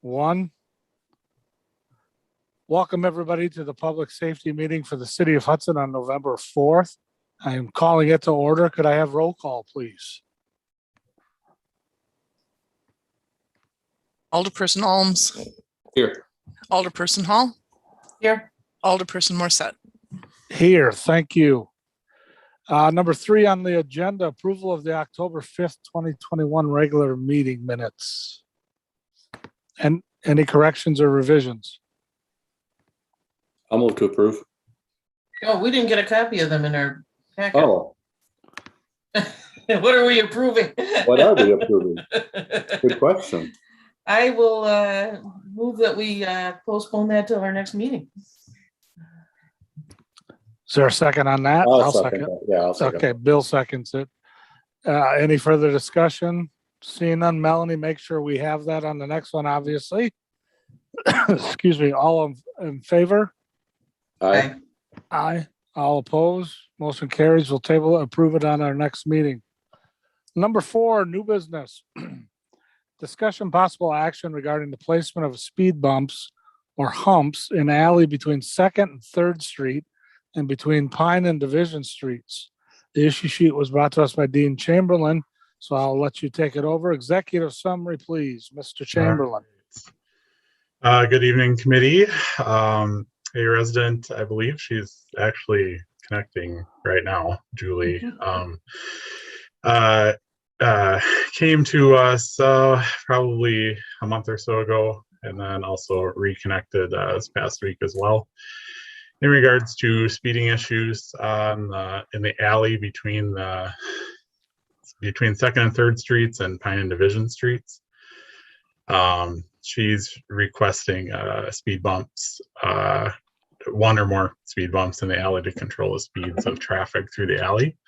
One. Welcome everybody to the public safety meeting for the city of Hudson on November 4th. I am calling it to order. Could I have roll call, please? Alderperson Alms. Here. Alderperson Hall. Here. Alderperson Morset. Here, thank you. Number 3 on the agenda, approval of the October 5th, 2021 regular meeting minutes. And any corrections or revisions? I'll move to approve. Oh, we didn't get a copy of them in our packet. Oh, What are we approving? what are we approving? Good question. I will move that we postpone that till our next meeting. Is there a second on that? I'll second that. Yeah, I'll second. Okay, Bill seconds it. Any further discussion? Seeing none, Melanie, make sure we have that on the next one, obviously. Excuse me, all in favor? Aye. Aye. All opposed? Motion carries. We'll table it, approve it on our next meeting. Number 4, new business. Discussion possible action regarding the placement of speed bumps or humps in alley between 2nd and 3rd Street and between Pine and Division Streets. The issue sheet was brought to us by Dean Chamberlain, so I'll let you take it over. Executive summary, please, Mr. Chamberlain. Good evening, committee. A resident, I believe she's actually connecting right now, Julie, came to us probably a month or so ago, and then also reconnected this past week as well in regards to speeding issues in the alley between 2nd and 3rd Streets and Pine and Division Streets. She's requesting speed bumps, 1 or more speed bumps in the alley to control the speeds of traffic through the alley.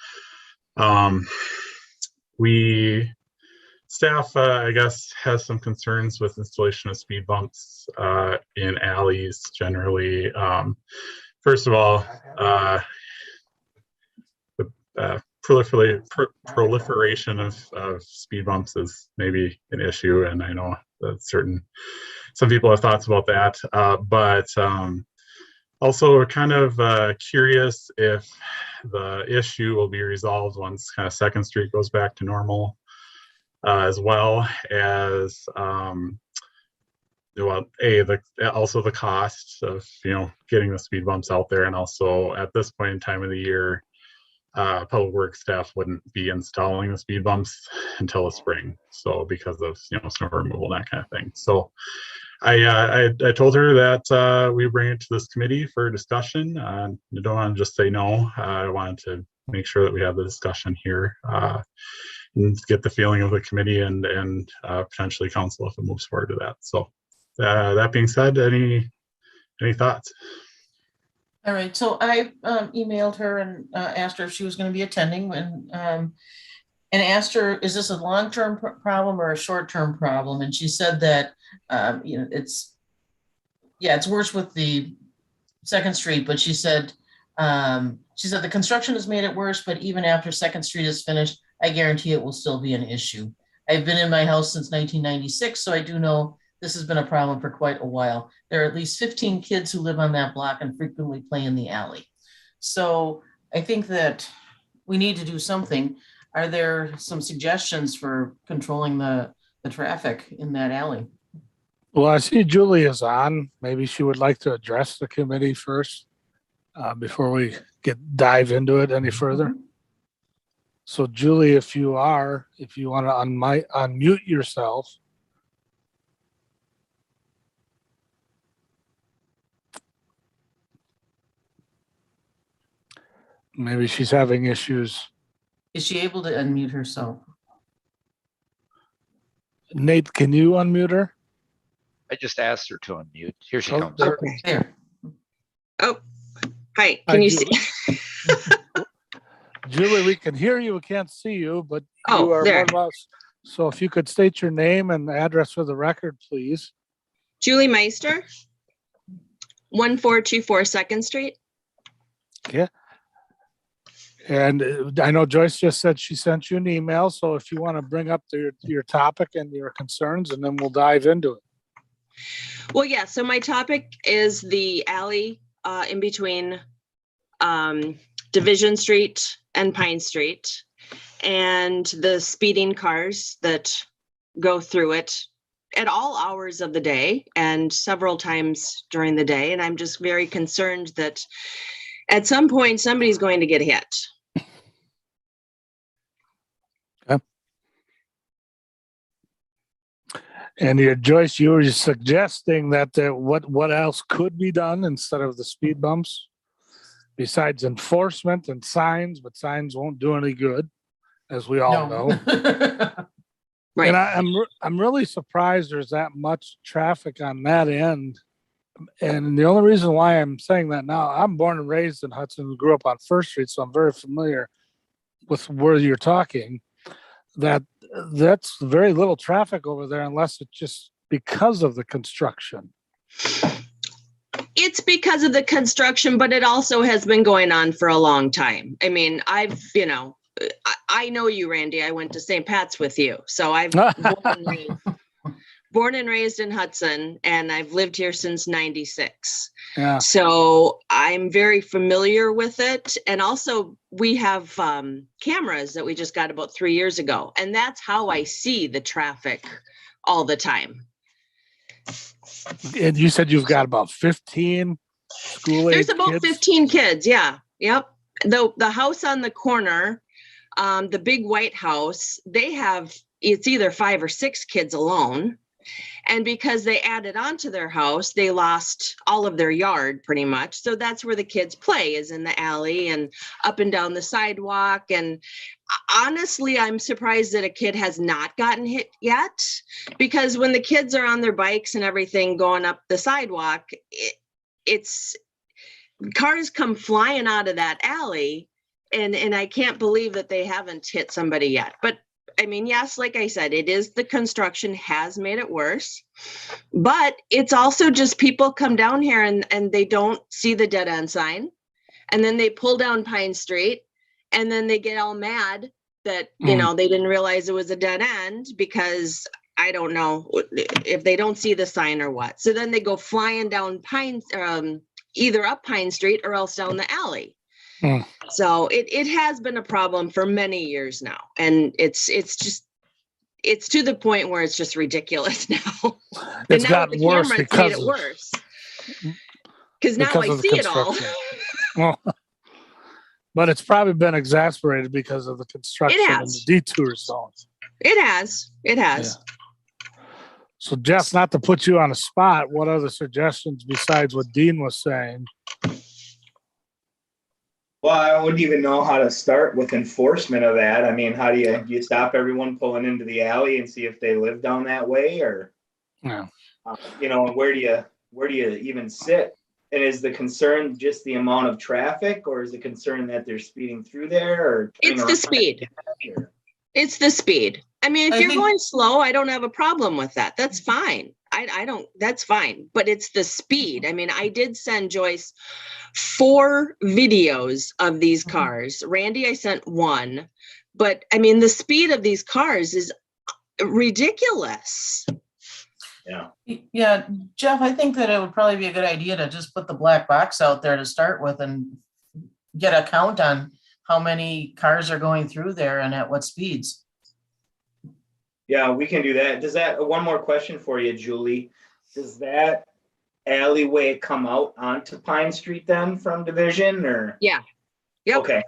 Staff, I guess, has some concerns with installation of speed bumps in alleys generally. First of all, the proliferation of speed bumps is maybe an issue, and I know that some people have thoughts about that, but also we're kind of curious if the issue will be resolved once kind of 2nd Street goes back to normal, as well as also the cost of getting the speed bumps out there, and also at this point in time of the year, public works staff wouldn't be installing the speed bumps until the spring, so because of snow removal, that kind of thing. So I told her that we bring it to this committee for discussion. I don't want to just say no. I wanted to make sure that we have the discussion here and get the feeling of the committee and potentially council if it moves forward to that. So that being said, any thoughts? All right, so I emailed her and asked her if she was going to be attending, and asked her, is this a long-term problem or a short-term problem? And she said that it's worse with the 2nd Street, but she said the construction has made it worse, but even after 2nd Street is finished, I guarantee it will still be an issue. I've been in my house since 1996, so I do know this has been a problem for quite a while. There are at least 15 kids who live on that block and frequently play in the alley. So I think that we need to do something. Are there some suggestions for controlling the traffic in that alley? Well, I see Julie is on. Maybe she would like to address the committee first before we dive into it any further. So Julie, if you want to unmute yourself. Maybe she's having issues. Is she able to unmute herself? Nate, can you unmute her? I just asked her to unmute. Here she Oh, comes. There. Oh, hi. Can you see? Julie, we can hear you. We can't see you, but Oh, you are there. one of us. So if you could state your name and address for the record, please. Julie Meister, 1424 2nd Street. Okay. And I know Joyce just said she sent you an email. So if you want to bring up your topic and your concerns, and then we'll dive into it. Well, yeah, so my topic is the alley in between Division Street and Pine Street, and the speeding cars that go through it at all hours of the day and several times during the day. And I'm just very concerned that at some point somebody's going to get hit. And Joyce, you were suggesting that what else could be done instead of the speed bumps, besides enforcement and signs, but signs won't do any good, as we all know. Right. And I'm really surprised there's that much traffic on that end. And the only reason why I'm saying that now, I'm born and raised in Hudson, grew up on First Street, so I'm very familiar with where you're talking. That's very little traffic over there, unless it's just because of the construction. It's because of the construction, but it also has been going on for a long time. I mean, I know you, Randy. I went to St. Pat's with you. So I've born and raised in Hudson, and I've lived here since 96. Yeah. So I'm very familiar with it. And also we have cameras that we just got about 3 years ago. And that's how I see the traffic all the time. And you said you've got about 15 school age There's about kids? 15 kids. Yeah. Yep. The house on the corner, the big white house, it's either 5 or 6 kids alone. And because they added on to their house, they lost all of their yard pretty much. So that's where the kids play, is in the alley and up and down the sidewalk. And honestly, I'm surprised that a kid has not gotten hit yet, because when the kids are on their bikes and everything going up the sidewalk, it's cars come flying out of that alley. And I can't believe that they haven't hit somebody yet. But I mean, yes, like I said, the construction has made it worse, but it's also just people come down here and they don't see the dead end sign, and then they pull down Pine Street, and then they get all mad that, they didn't realize it was a dead end, because I don't know if they don't see the sign or what. So then they go flying down either up Pine Street or else down the alley. So it has been a problem for many years now, and it's to the point where it's just ridiculous now. It's gotten worse because it worse. Because now I see it all. Well, but it's probably been exacerbated because of the construction and the detour zones. It has. Yeah. So Jeff, not to put you on the spot, what other suggestions besides what Dean was saying? Well, I wouldn't even know how to start with enforcement of that. I mean, how do you stop everyone pulling into the alley and see if they live down that way, or, Yeah. Where do you even sit? And is the concern just the amount of traffic, or is the concern that they're speeding through there, or It's the speed. It's the speed. I mean, if you're going slow, I don't have a problem with that. That's fine. That's fine. But it's the speed. I mean, I did send Joyce 4 videos of these cars. Randy, I sent 1. But I mean, the speed of these cars is ridiculous. Yeah. Yeah, Jeff, I think that it would probably be a good idea to just put the black box out there to start with and get a count on how many cars are going through there and at what speeds. Yeah, we can do that. One more question for you, Julie. Does that alleyway come out onto Pine Street then from Division, or? Yeah. Yep. Okay.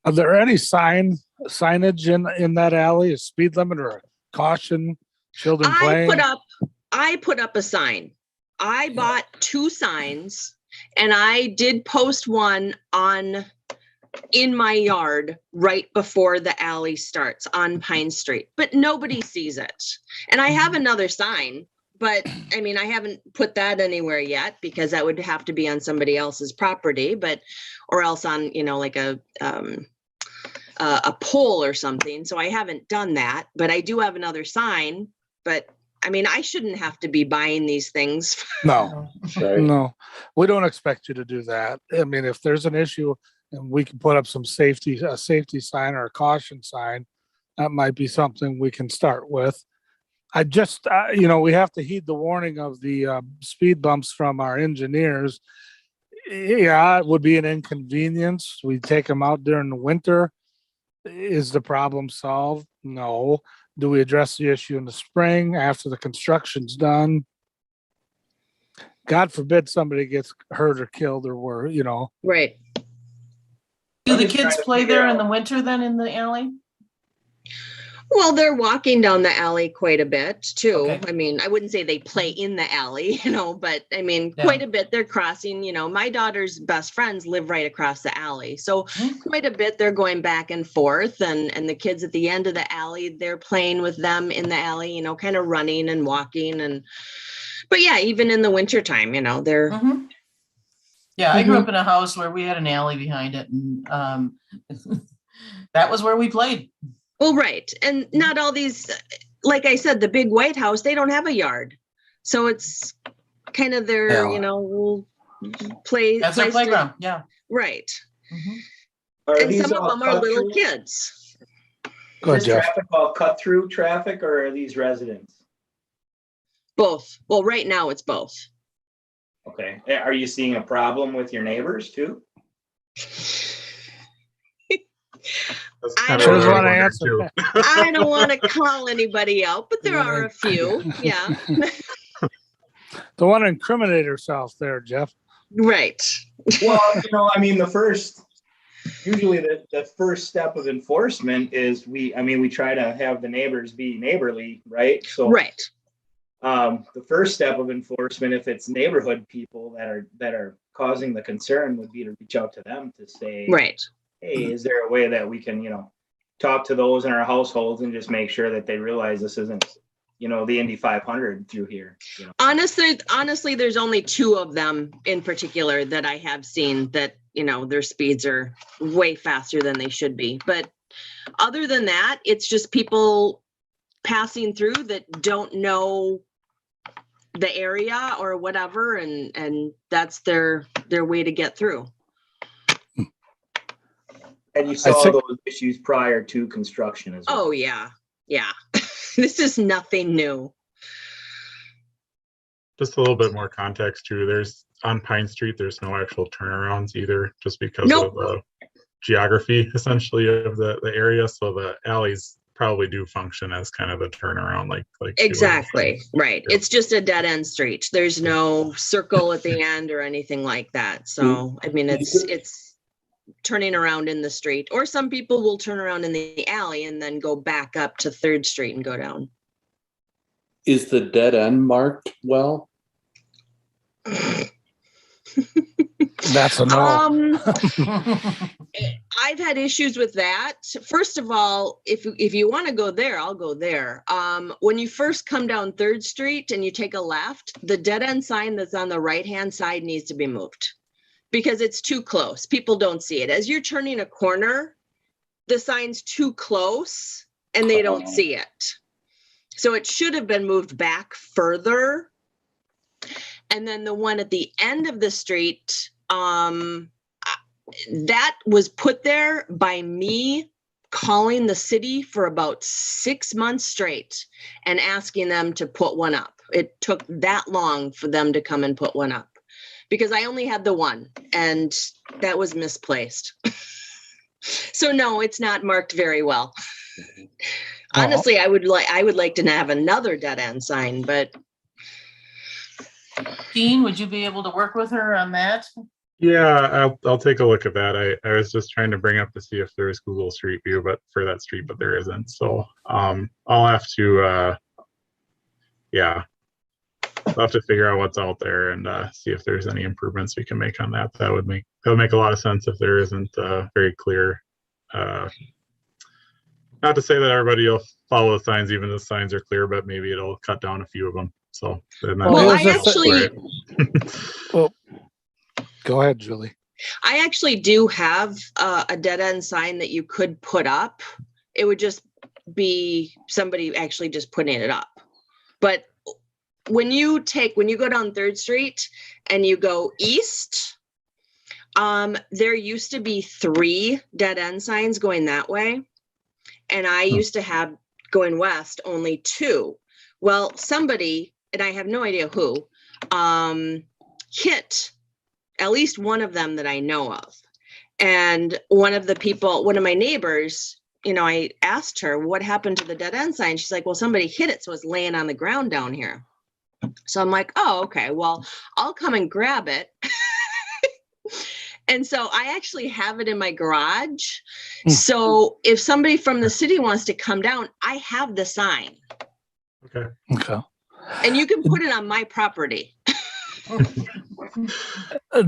Are there any signage in that alley, a speed limit or a caution, children playing? I put up a sign. I bought 2 signs, and I did post one in my yard right before the alley starts on Pine Street, but nobody sees it. And I have another sign, but I mean, I haven't put that anywhere yet, because that would have to be on somebody else's property, or else on, like a pole or something. So I haven't done that, but I do have another sign. But I mean, I shouldn't have to be buying these things. No, Right. no, we don't expect you to do that. I mean, if there's an issue and we can put up a safety sign or a caution sign, that might be something we can start with. I just, we have to heed the warning of the speed bumps from our engineers. Yeah, it would be an inconvenience. We take them out during the winter. Is the problem solved? No. Do we address the issue in the spring after the construction's done? God forbid somebody gets hurt or killed or Right. Do I'm the just trying kids to play figure there in out- the winter then in the alley? Well, they're walking down the alley quite a bit too. Okay. I mean, I wouldn't say they play in the alley, but I mean, Yeah. quite a bit. They're crossing, my daughter's best friends live right across the alley. So Mhm. quite a bit they're going back and forth, and the kids at the end of the alley, they're playing with them in the alley, kind of running and walking. But yeah, even in the wintertime, they're, Mhm. Yeah, I grew up in a house where we had an alley behind it, and that was where we played. well, right. And not all these, like I said, the big White House, they don't have a yard. So it's kind of their, Yeah. play. That's our place to- playground. Yeah. Right. Mhm. Are And these some of all them are cut little through? kids. Go ahead, Is this Jeff. traffic all cut through traffic or are these residents? Both. Well, right now it's both. Okay. Are you seeing a problem with your neighbors too? That's I kind don't of what I wanna wondered answer too. I don't want to call anybody out, but there You are wanna- a few. Yeah. Don't want to incriminate herself there, Jeff. Right. Well, usually the first step of enforcement is we try to have the neighbors be neighborly, right? So Right. the first step of enforcement, if it's neighborhood people that are causing the concern, would be to reach out to them to say, Right. hey, is there a way that we can, talk to those in our households and just make sure that they realize this isn't, the Indy 500 through here. Honestly, there's only two of them in particular that I have seen that, their speeds are way faster than they should be. But other than that, it's just people passing through that don't know the area or whatever, and that's their way to get through. And you saw think- those issues prior to construction as well. Oh yeah. Yeah. This is nothing new. Just a little bit more context too. There's on Pine Street, there's no actual turnarounds either, just because Nope. of the geography essentially of the area. So the alleys probably do function as kind of a turnaround, like she was Exactly. saying. Right. Yep. It's just a dead end street. There's no circle at the end or anything like that. So, I mean, it's turning around in the street, or some people will turn around in the alley and then go back up to 3rd Street and go down. Is the dead end marked well? That's a no. I've had issues with that. First of all, if you want to go there, I'll go there. When you first come down 3rd Street and you take a left, the dead end sign that's on the right-hand side needs to be moved because it's too close. People don't see it. As you're turning a corner, the sign's too close and they don't see it. So it should have been moved back further. And then the one at the end of the street, that was put there by me calling the city for about 6 months straight and asking them to put one up. It took that long for them to come and put one up because I only had the one and that was misplaced. So no, it's not marked very well. Honestly, I would like to have another dead end sign, but Dean, would you be able to work with her on that? Yeah, I'll take a look at that. I was just trying to bring up to see if there's Google Street View, but for that street, but there isn't. So I'll have to I'll have to figure out what's out there and see if there's any improvements we can make on that. That would make a lot of sense if there isn't very clear. Not to say that everybody will follow the signs, even the signs are clear, but maybe it'll cut down a few of them. So then that Well, makes I sense for it. Well, go ahead, Julie. I actually do have a dead end sign that you could put up. It would just be somebody actually just putting it up. But when you go down 3rd Street and you go east, there used to be 3 dead end signs going that way. And I used to have going west only 2. Well, somebody, and I have no idea who, hit at least one of them that I know of. And one of my neighbors, I asked her what happened to the dead end sign. She's like, well, somebody hit it, so it's laying on the ground down here. So I'm like, oh, okay, well, I'll come and grab it. And so I actually have it in my garage. So if somebody from the city wants to come down, I have the sign. Okay. Okay. And you can put it on my property.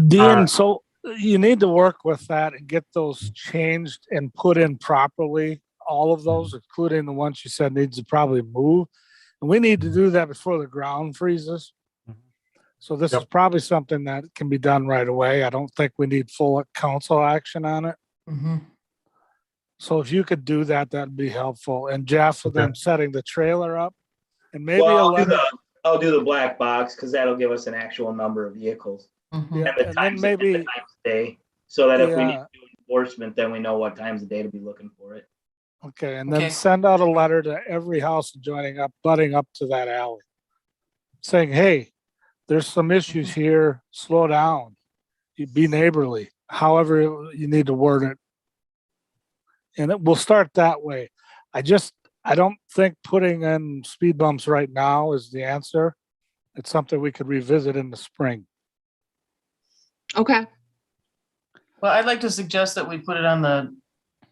Dean, so you need to work with that and get those changed and put in properly. All of those, including the ones you said needs to probably move. And we need to do that before the ground freezes. So this is probably something that can be done right away. I don't think we need full council action on it. So if you could do that, that'd be helpful. And Jeff, with them setting the trailer up and maybe Well, a letter. I'll do the black box because that'll give us an actual number of vehicles Yeah, and the and then times maybe of day, so that if we need Yeah. to do enforcement, then we know what times of day to be looking for it. Okay, and then Okay. send out a letter to every house butting up to that alley, saying, hey, there's some issues here, slow down, you be neighborly, however you need to word it. And we'll start that way. I don't think putting in speed bumps right now is the answer. It's something we could revisit in the spring. Okay. Well, I'd like to suggest that we put it on the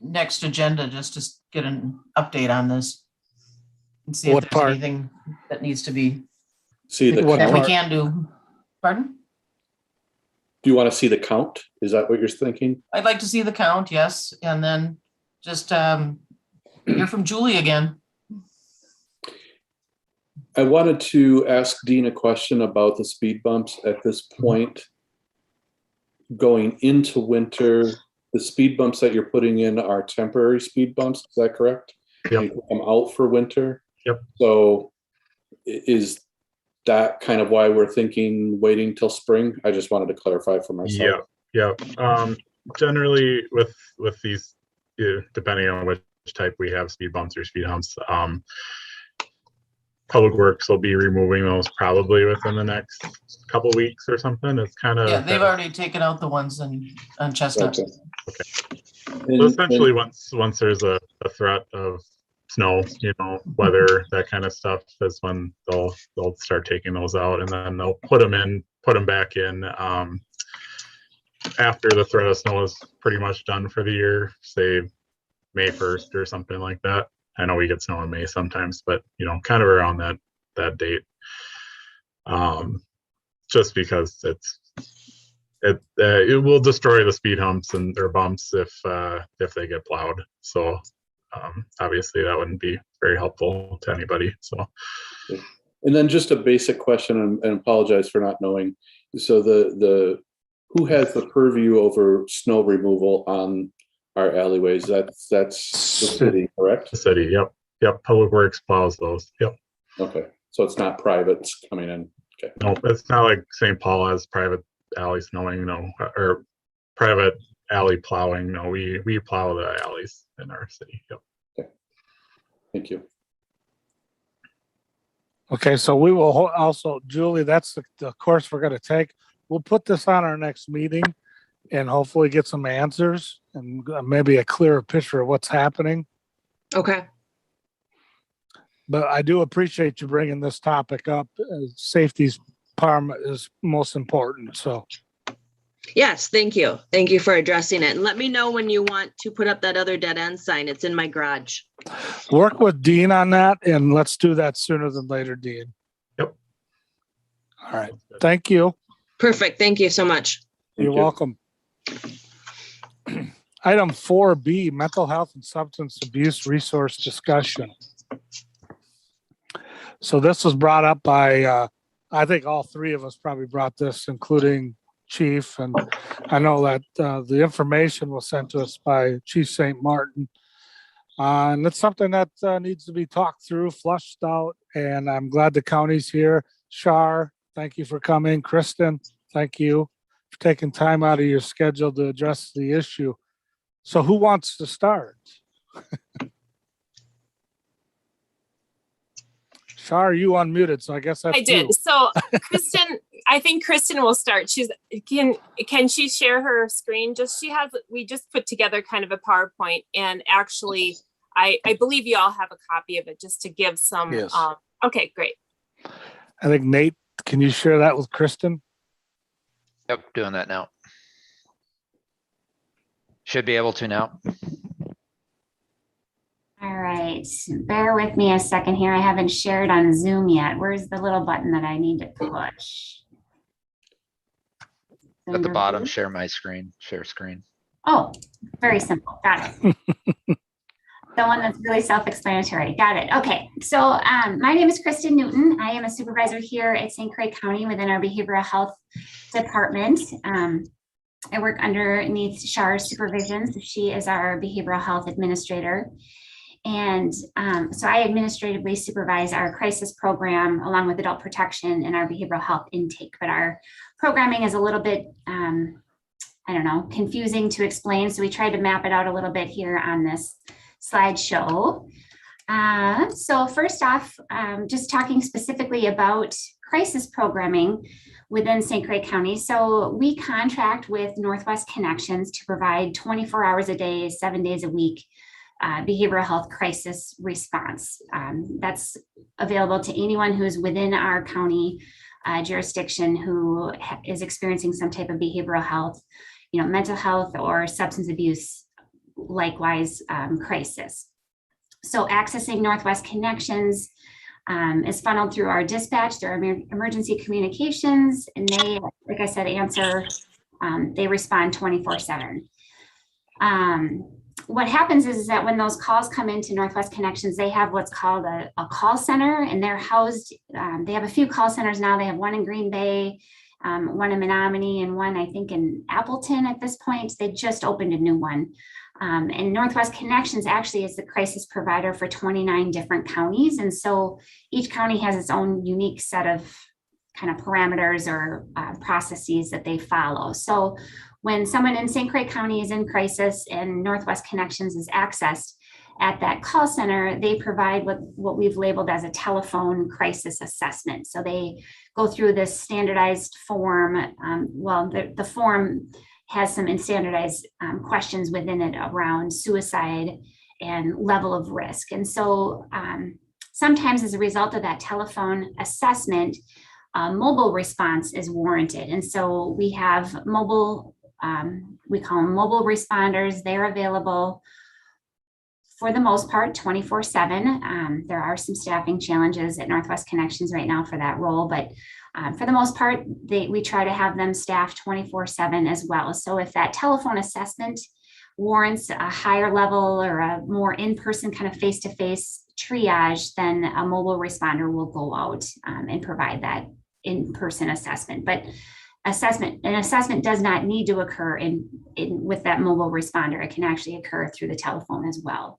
next agenda just to get an update on this. And see if What there's part? anything that needs to be, See the What that we count? can do. Pardon? Do you want to see the count? Is that what you're thinking? I'd like to see the count, yes, and then just hear from Julie again. I wanted to ask Dean a question about the speed bumps at this point. Going into winter, the speed bumps that you're putting in are temporary speed bumps, is that correct? Yep. You put them out for winter? Yep. So is that kind of why we're thinking waiting till spring? I just wanted to clarify for myself. Yeah. Generally with these, depending on which type we have, speed bumps or speed humps, Public Works will be removing those probably within the next couple weeks or something. It's kind of Yeah, they've already taken out the ones on Chestnut. Okay. so essentially once there's a threat of snow, weather, that kind of stuff is when they'll start taking those out, and then they'll put them back in after the threat of snow is pretty much done for the year, say May 1st or something like that. I know we get snow in May sometimes, but kind of around that date. Just because it will destroy the speed humps and their bumps if they get plowed. So obviously that wouldn't be very helpful to anybody. So. And then just a basic question, and apologize for not knowing. So who has the purview over snow removal on our alleyways? That's the city, correct? The city, yep. Public Works plows those, yep. Okay, so it's not privates coming in. Okay. No, it's not like St. Paul has private alley snowing, or private alley plowing. No, we plow the alleys in our city. Yep. Okay. Thank you. Okay, so we will also, Julie, that's the course we're going to take. We'll put this on our next meeting and hopefully get some answers and maybe a clearer picture of what's happening. Okay. But I do appreciate you bringing this topic up. Safety's paramount is most important. So Yes, thank you. Thank you for addressing it. And let me know when you want to put up that other dead end sign. It's in my garage. work with Dean on that, and let's do that sooner than later, Dean. Yep. All right. Thank you. Perfect. Thank you so much. You're welcome. Item 4B, mental health and substance abuse resource discussion. So this was brought up by, I think all three of us probably brought this, including Chief. And I know that the information was sent to us by Chief St. Martin. And it's something that needs to be talked through, flushed out. And I'm glad the county's here. Shar, thank you for coming. Kristen, thank you for taking time out of your schedule to address the issue. So who wants to start? Shar, you unmuted, so I guess that's I did. you. So Kristen, I think Kristen will start. Can she share her screen? We just put together kind of a PowerPoint, and actually I believe you all have a copy of it just to give some. Yes. Okay, great. I think Nate, can you share that with Kristen? Yep, doing that now. Should be able to now. All right, bear with me a second here. I haven't shared on Zoom yet. Where's the little button that I need to push? At the bottom, Under- share my screen, share screen. Oh, very simple. Got it. The one that's really self-explanatory. Got it. Okay. So my name is Kristen Newton. I am a supervisor here at St. Croix County within our behavioral health department. I work underneath Shar's supervision. So she is our behavioral health administrator. And so I administratively supervise our crisis program along with adult protection and our behavioral health intake. But our programming is a little bit, I don't know, confusing to explain. So we tried to map it out a little bit here on this slideshow. So first off, just talking specifically about crisis programming within St. Croix County. So we contract with Northwest Connections to provide 24 hours a day, 7 days a week behavioral health crisis response. That's available to anyone who's within our county jurisdiction who is experiencing some type of behavioral health, mental health or substance abuse, likewise crisis. So accessing Northwest Connections is funneled through our dispatch, through our emergency communications, and they, like I said, they respond 24/7. What happens is that when those calls come into Northwest Connections, they have what's called a call center, and they're housed, they have a few call centers now. They have one in Green Bay, one in Menominee, and one, I think, in Appleton at this point. They just opened a new one. And Northwest Connections actually is the crisis provider for 29 different counties. And so each county has its own unique set of kind of parameters or processes that they follow. So when someone in St. Croix County is in crisis and Northwest Connections is accessed at that call center, they provide what we've labeled as a telephone crisis assessment. So they go through this standardized form. The form has some standardized questions within it around suicide and level of risk. And so sometimes as a result of that telephone assessment, mobile response is warranted. And so we have mobile, we call them mobile responders. They're available for the most part 24/7. There are some staffing challenges at Northwest Connections right now for that role, but for the most part, we try to have them staffed 24/7 as well. So if that telephone assessment warrants a higher level or a more in-person kind of face-to-face triage, then a mobile responder will go out and provide that in-person assessment. But an assessment does not need to occur with that mobile responder. It can actually occur through the telephone as well.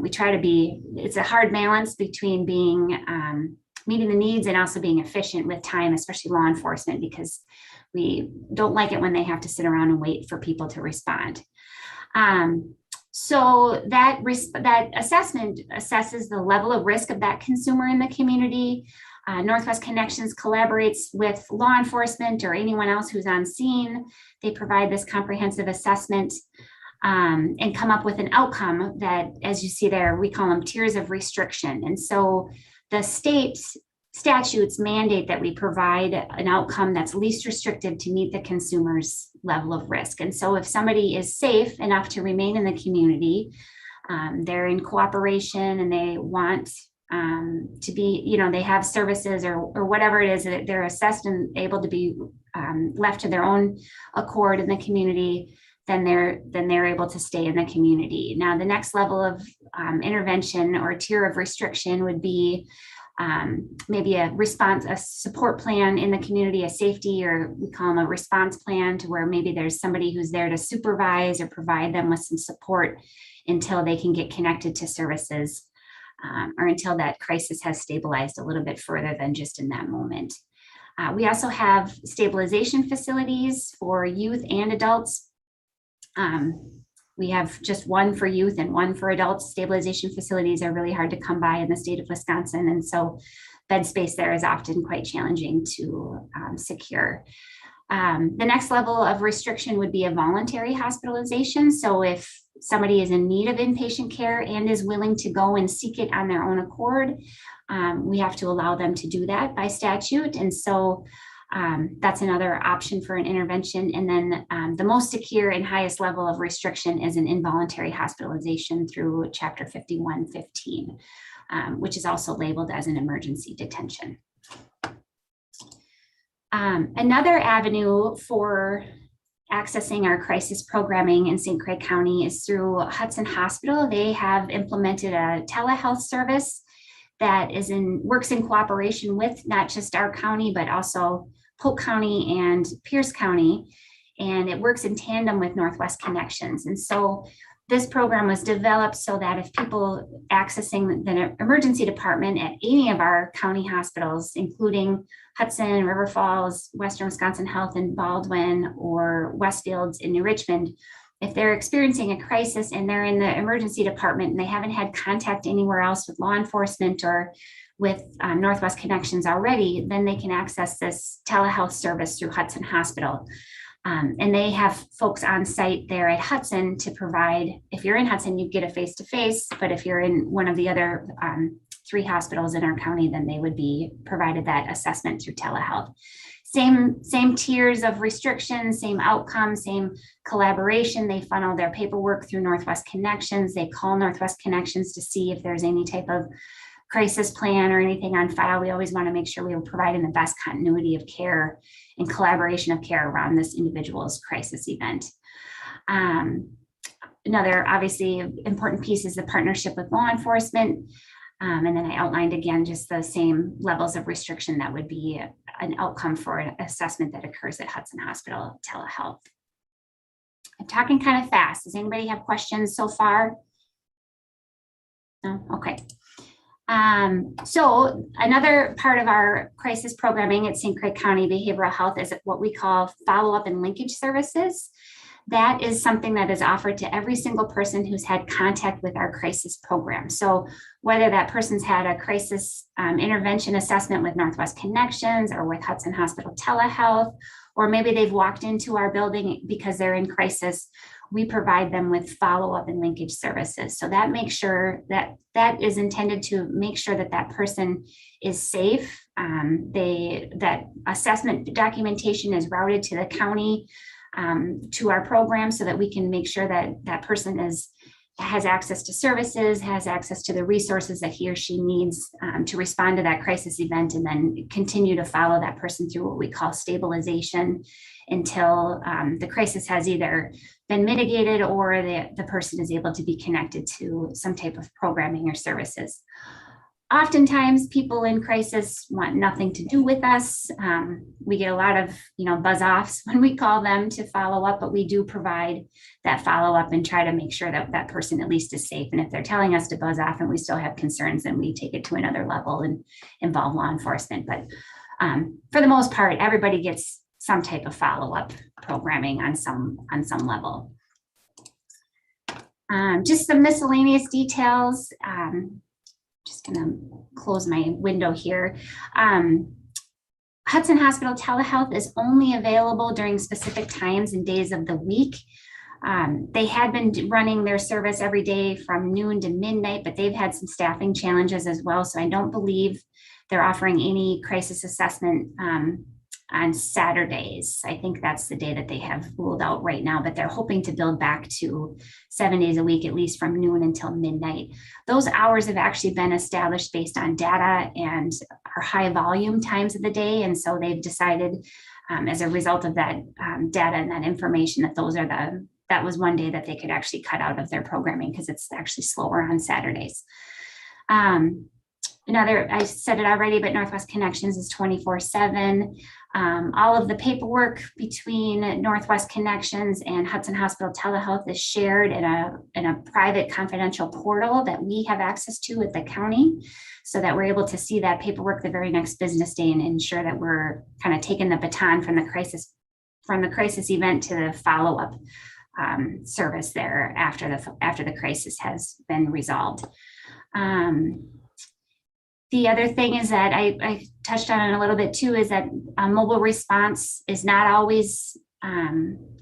We try to it's a hard balance between meeting the needs and also being efficient with time, especially law enforcement, because we don't like it when they have to sit around and wait for people to respond. So that assessment assesses the level of risk of that consumer in the community. Northwest Connections collaborates with law enforcement or anyone else who's on scene. They provide this comprehensive assessment and come up with an outcome that, as you see there, we call them tiers of restriction. And so the state statutes mandate that we provide an outcome that's least restrictive to meet the consumer's level of risk. And so if somebody is safe enough to remain in the community, they're in cooperation and they want to be, they have services or whatever it is that they're assessed and able to be left to their own accord in the community, then they're able to stay in the community. Now, the next level of intervention or tier of restriction would be maybe a support plan in the community, a safety, or we call them a response plan, to where maybe there's somebody who's there to supervise or provide them with some support until they can get connected to services or until that crisis has stabilized a little bit further than just in that moment. We also have stabilization facilities for youth and adults. We have just one for youth and one for adults. Stabilization facilities are really hard to come by in the state of Wisconsin. And so bed space there is often quite challenging to secure. The next level of restriction would be a voluntary hospitalization. So if somebody is in need of inpatient care and is willing to go and seek it on their own accord, we have to allow them to do that by statute. And so that's another option for an intervention. And then the most secure and highest level of restriction is an involuntary hospitalization through Chapter 5115, which is also labeled as an emergency detention. Another avenue for accessing our crisis programming in St. Croix County is through Hudson Hospital. They have implemented a telehealth service that works in cooperation with not just our county, but also Polk County and Pierce County. And it works in tandem with Northwest Connections. And so this program was developed so that if people accessing the emergency department at any of our county hospitals, including Hudson, River Falls, Western Wisconsin Health in Baldwin, or Westfields in New Richmond, if they're experiencing a crisis and they're in the emergency department and they haven't had contact anywhere else with law enforcement or with Northwest Connections already, then they can access this telehealth service through Hudson Hospital. And they have folks on site there at Hudson to provide, if you're in Hudson, you get a face-to-face, but if you're in one of the other 3 hospitals in our county, then they would be provided that assessment through telehealth. Same tiers of restrictions, same outcomes, same collaboration. They funnel their paperwork through Northwest Connections. They call Northwest Connections to see if there's any type of crisis plan or anything on file. We always want to make sure we are providing the best continuity of care and collaboration of care around this individual's crisis event. Another obviously important piece is the partnership with law enforcement. And then I outlined again just the same levels of restriction that would be an outcome for an assessment that occurs at Hudson Hospital Telehealth. I'm talking kind of fast. Does anybody have questions so far? No? Okay. So another part of our crisis programming at St. Croix County Behavioral Health is what we call follow-up and linkage services. That is something that is offered to every single person who's had contact with our crisis program. So whether that person's had a crisis intervention assessment with Northwest Connections or with Hudson Hospital Telehealth, or maybe they've walked into our building because they're in crisis, we provide them with follow-up and linkage services. So that makes sure that is intended to make sure that that person is safe. That assessment documentation is routed to the county, to our program, so that we can make sure that that person has access to services, has access to the resources that he or she needs to respond to that crisis event, and then continue to follow that person through what we call stabilization until the crisis has either been mitigated or the person is able to be connected to some type of programming or services. Oftentimes people in crisis want nothing to do with us. We get a lot of, buzz offs when we call them to follow up, but we do provide that follow up and try to make sure that that person at least is safe. And if they're telling us to buzz off and we still have concerns, then we take it to another level and involve law enforcement. But for the most part, everybody gets some type of follow up programming on some level. Just some miscellaneous details. Just gonna close my window here. Hudson Hospital Telehealth is only available during specific times and days of the week. They had been running their service every day from noon to midnight, but they've had some staffing challenges as well. So I don't believe they're offering any crisis assessment on Saturdays. I think that's the day that they have ruled out right now, but they're hoping to build back to 7 days a week, at least from noon until midnight. Those hours have actually been established based on data and our high volume times of the day. And so they've decided as a result of that data and that information that that was one day that they could actually cut out of their programming because it's actually slower on Saturdays. I said it already, but Northwest Connections is 24/7. All of the paperwork between Northwest Connections and Hudson Hospital Telehealth is shared in a private confidential portal that we have access to at the county, so that we're able to see that paperwork the very next business day and ensure that we're kind of taking the baton from the crisis event to the follow-up service there after the crisis has been resolved. The other thing is that I touched on it a little bit too, is that mobile response is not always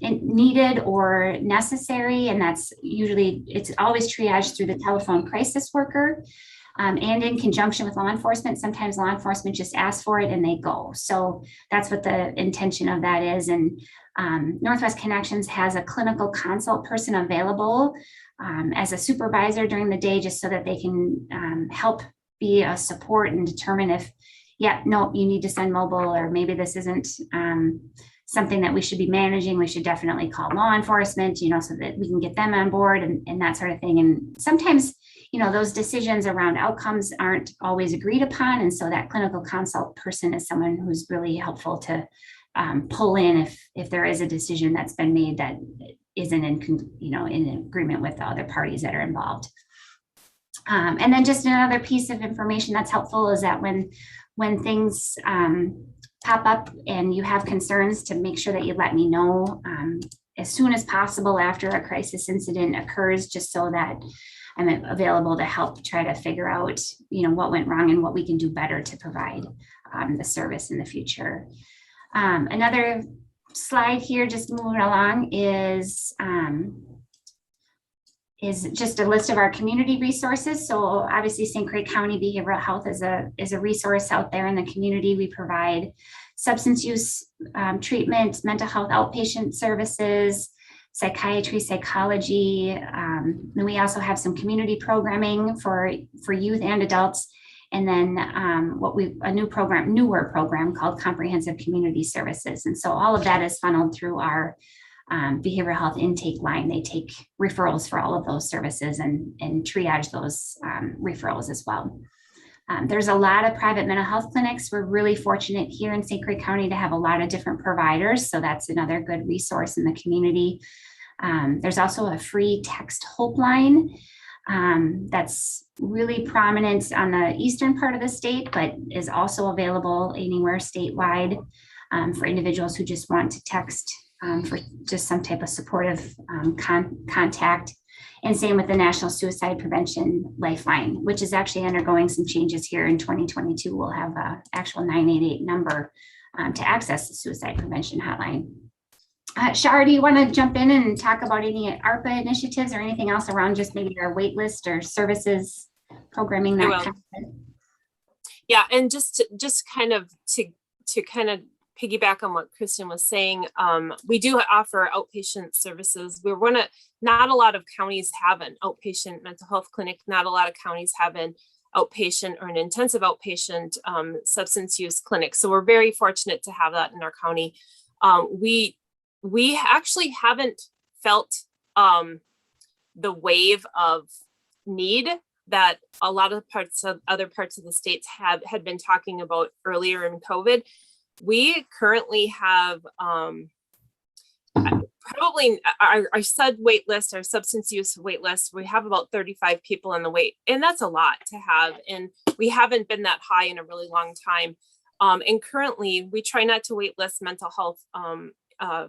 needed or necessary. And that's usually, it's always triaged through the telephone crisis worker and in conjunction with law enforcement. Sometimes law enforcement just asks for it and they go. So that's what the intention of that is. And Northwest Connections has a clinical consult person available as a supervisor during the day, just so that they can help be a support and determine if, yeah, no, you need to send mobile, or maybe this isn't something that we should be managing. We should definitely call law enforcement, you know, so that we can get them on board and that sort of thing. And sometimes, you know, those decisions around outcomes aren't always agreed upon. And so that clinical consult person is someone who's really helpful to pull in if there is a decision that's been made that isn't in agreement with the other parties that are involved. And then just another piece of information that's helpful is that when things pop up and you have concerns, to make sure that you let me know as soon as possible after a crisis incident occurs, just so that I'm available to help try to figure out, you know, what went wrong and what we can do better to provide the service in the future. Another slide here, just moving along, is just a list of our community resources. So obviously St. Croix County Behavioral Health is a resource out there in the community. We provide substance use treatment, mental health outpatient services, psychiatry, psychology. And we also have some community programming for youth and adults. And then a newer program called Comprehensive Community Services. And so all of that is funneled through our behavioral health intake line. They take referrals for all of those services and triage those referrals as well. There's a lot of private mental health clinics. We're really fortunate here in St. Croix County to have a lot of different providers. So that's another good resource in the community. There's also a free text hope line that's really prominent on the eastern part of the state, but is also available anywhere statewide for individuals who just want to text for just some type of supportive contact. And same with the National Suicide Prevention Lifeline, which is actually undergoing some changes here in 2022. We'll have an actual 988 number to access the suicide prevention hotline. Shar, do you want to jump in and talk about any ARPA initiatives or anything else around just maybe our wait list or services programming? That kind of thing? Yeah, and just kind of to kind of piggyback on what Kristen was saying, we do offer outpatient services. Not a lot of counties have an outpatient mental health clinic. Not a lot of counties have an outpatient or an intensive outpatient substance use clinic. So we're very fortunate to have that in our county. We actually haven't felt the wave of need that a lot of other parts of the states had been talking about earlier in COVID. We currently have probably our SUD wait list, our substance use wait list. We have about 35 people in the wait, and that's a lot to have. And we haven't been that high in a really long time. And currently, we try not to wait list mental health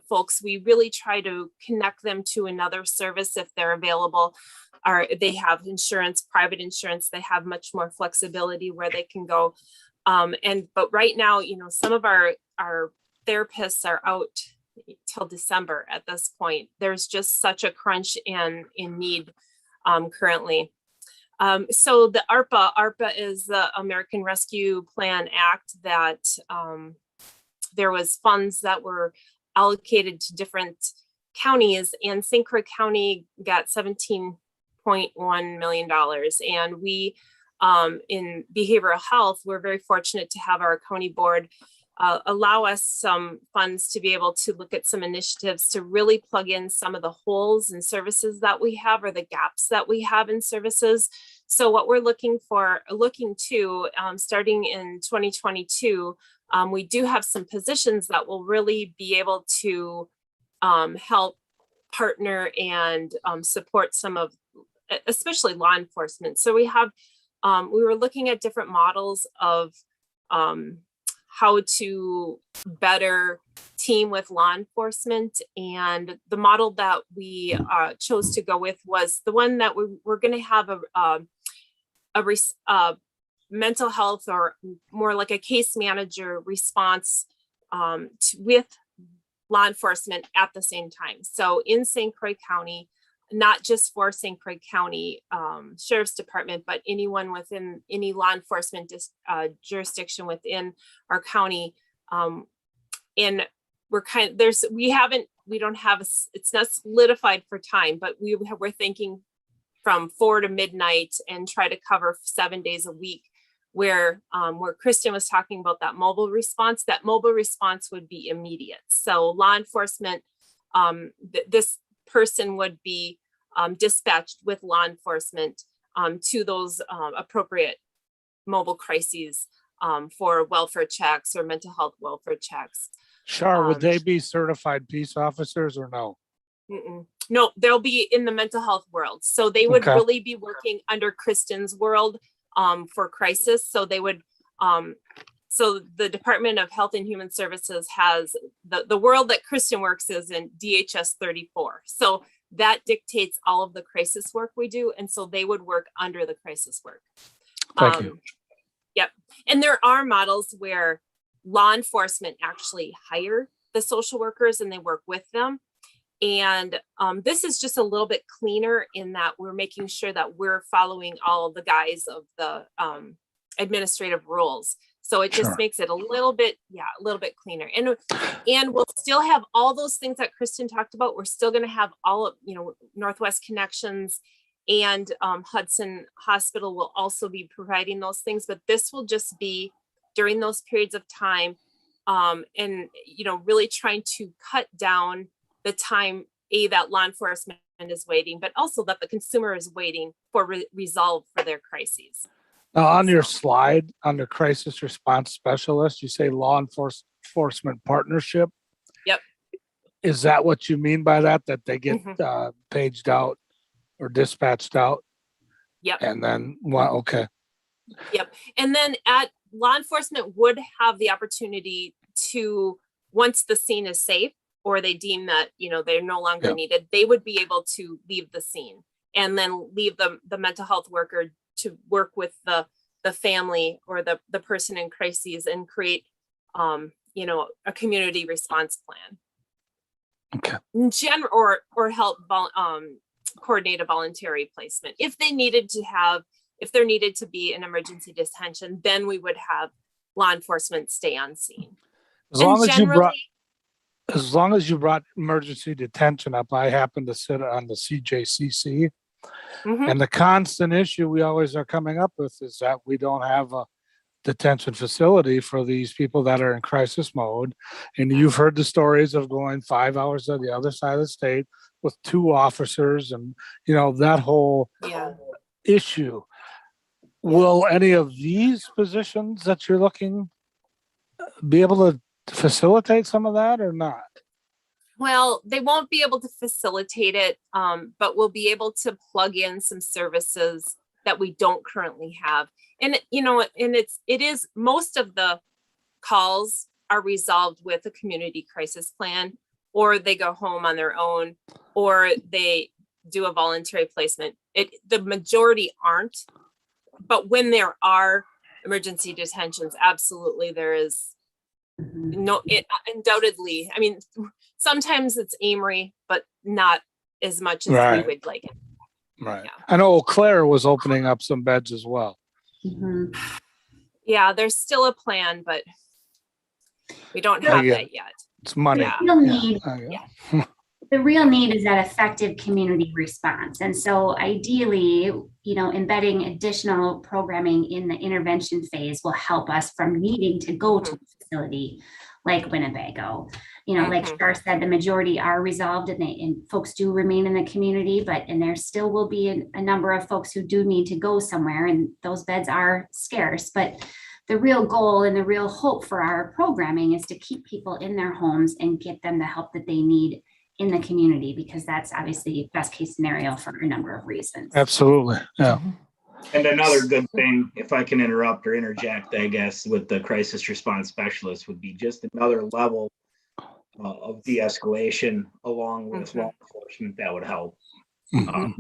folks. We really try to connect them to another service if they're available, or they have insurance, private insurance. They have much more flexibility where they can go. But right now, you know, some of our therapists are out till December at this point. There's just such a crunch and in need currently. So the ARPA is the American Rescue Plan Act that there was funds that were allocated to different counties, and St. Croix County got $17.1 million. And we in behavioral health, we're very fortunate to have our county board allow us some funds to be able to look at some initiatives to really plug in some of the holes in services that we have, or the gaps that we have in services. So what we're looking to, starting in 2022, we do have some positions that will really be able to help partner and support some of, especially law enforcement. So we have, we were looking at different models of how to better team with law enforcement. And the model that we chose to go with was the one that we're going to have a mental health, or more like a case manager response with law enforcement at the same time. So in St. Croix County, not just for St. Croix County Sheriff's Department, but anyone within any law enforcement jurisdiction within our county. And we're it's not solidified for time, but we're thinking from 4 to midnight and try to cover 7 days a week, where Kristen was talking about that mobile response would be immediate. So law enforcement, this person would be dispatched with law enforcement to those appropriate mobile crises for welfare checks or mental health welfare checks. Char, would they be certified peace officers or no? No, they'll be in the mental health world. So they would Okay. really be working under Kristen's world for crisis. So they would, so the Department of Health and Human Services has the world that Kristen works is in DHS 34. So that dictates all of the crisis work we do. And so they would work under the crisis work. Thank you. Yep. And there are models where law enforcement actually hire the social workers and they work with them. And this is just a little bit cleaner in that we're making sure that we're following all of the guise of the administrative rules. So it just Sure. makes it a little bit cleaner. And we'll still have all those things that Kristen talked about. We're still going to have all of, Northwest Connections and Hudson Hospital will also be providing those things, but this will just be during those periods of time and, really trying to cut down the time that law enforcement is waiting, but also that the consumer is waiting for resolve for their crises. Now, on your slide, under crisis response specialist, you say law enforcement partnership. Yep. Is that what you mean by that they get paged out or dispatched out? Yep. And then, okay. Yep. And then law enforcement would have the opportunity to, once the scene is safe, or they deem that, they're no longer needed, they would be able to leave the scene and then leave the mental health worker to work with the family or the person in crises and create, a community response plan. Okay. In general, or help coordinate a voluntary placement. If there needed to be an emergency detention, then we would have law enforcement stay on scene. As long as you brought emergency detention up, I happen to sit on the CJCC. And the constant issue we always are coming up with is that we don't have a detention facility for these people that are in crisis mode. And you've heard the stories of going 5 hours to the other side of the state with 2 officers and, that whole issue. Will any of these positions that you're looking be able to facilitate some of that or not? Well, they won't be able to facilitate it, but we'll be able to plug in some services that we don't currently have. And, it is most of the calls are resolved with a community crisis plan, or they go home on their own, or they do a voluntary placement. The majority aren't, but when there are emergency detentions, absolutely there is. Undoubtedly. I mean, sometimes it's Amory, but not as much as we would like it. Right. Yeah. I know Eau Claire was opening up some beds as well. Yeah, there's still a plan, but we don't have that yet. It's money. The real need is that effective community response. And so ideally, embedding additional programming in the intervention phase will help us from needing to go to a facility like Winnebago. Like Char said, the majority are resolved and folks do remain in the community, and there still will be a number of folks who do need to go somewhere, and those beds are scarce. But the real goal and the real hope for our programming is to keep people in their homes and get them the help that they need in the community, because that's obviously best case scenario for a number of reasons. Absolutely. Yeah. And another good thing, if I can interrupt or interject, I guess, with the crisis response specialist would be just another level of de-escalation along with law enforcement that would help.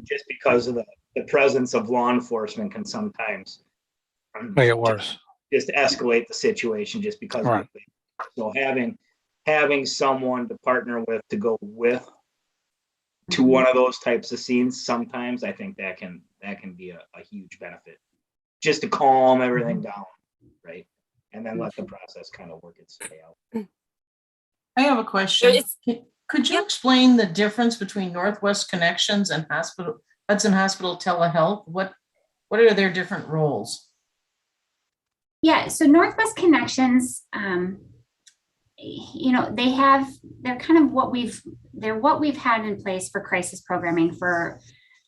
Just because of the presence of law enforcement can sometimes Make it worse. just escalate the situation just because of Right. it. So having someone to partner with to go with to one of those types of scenes, sometimes I think that can be a huge benefit. Just to calm everything down, right? And then let the process kind of work its way out. I have a question. It's- Could you explain the difference between Northwest Connections and Hudson Hospital Telehealth? What are their different roles? Yeah, so Northwest Connections, you know, they're kind of what we've had in place for crisis programming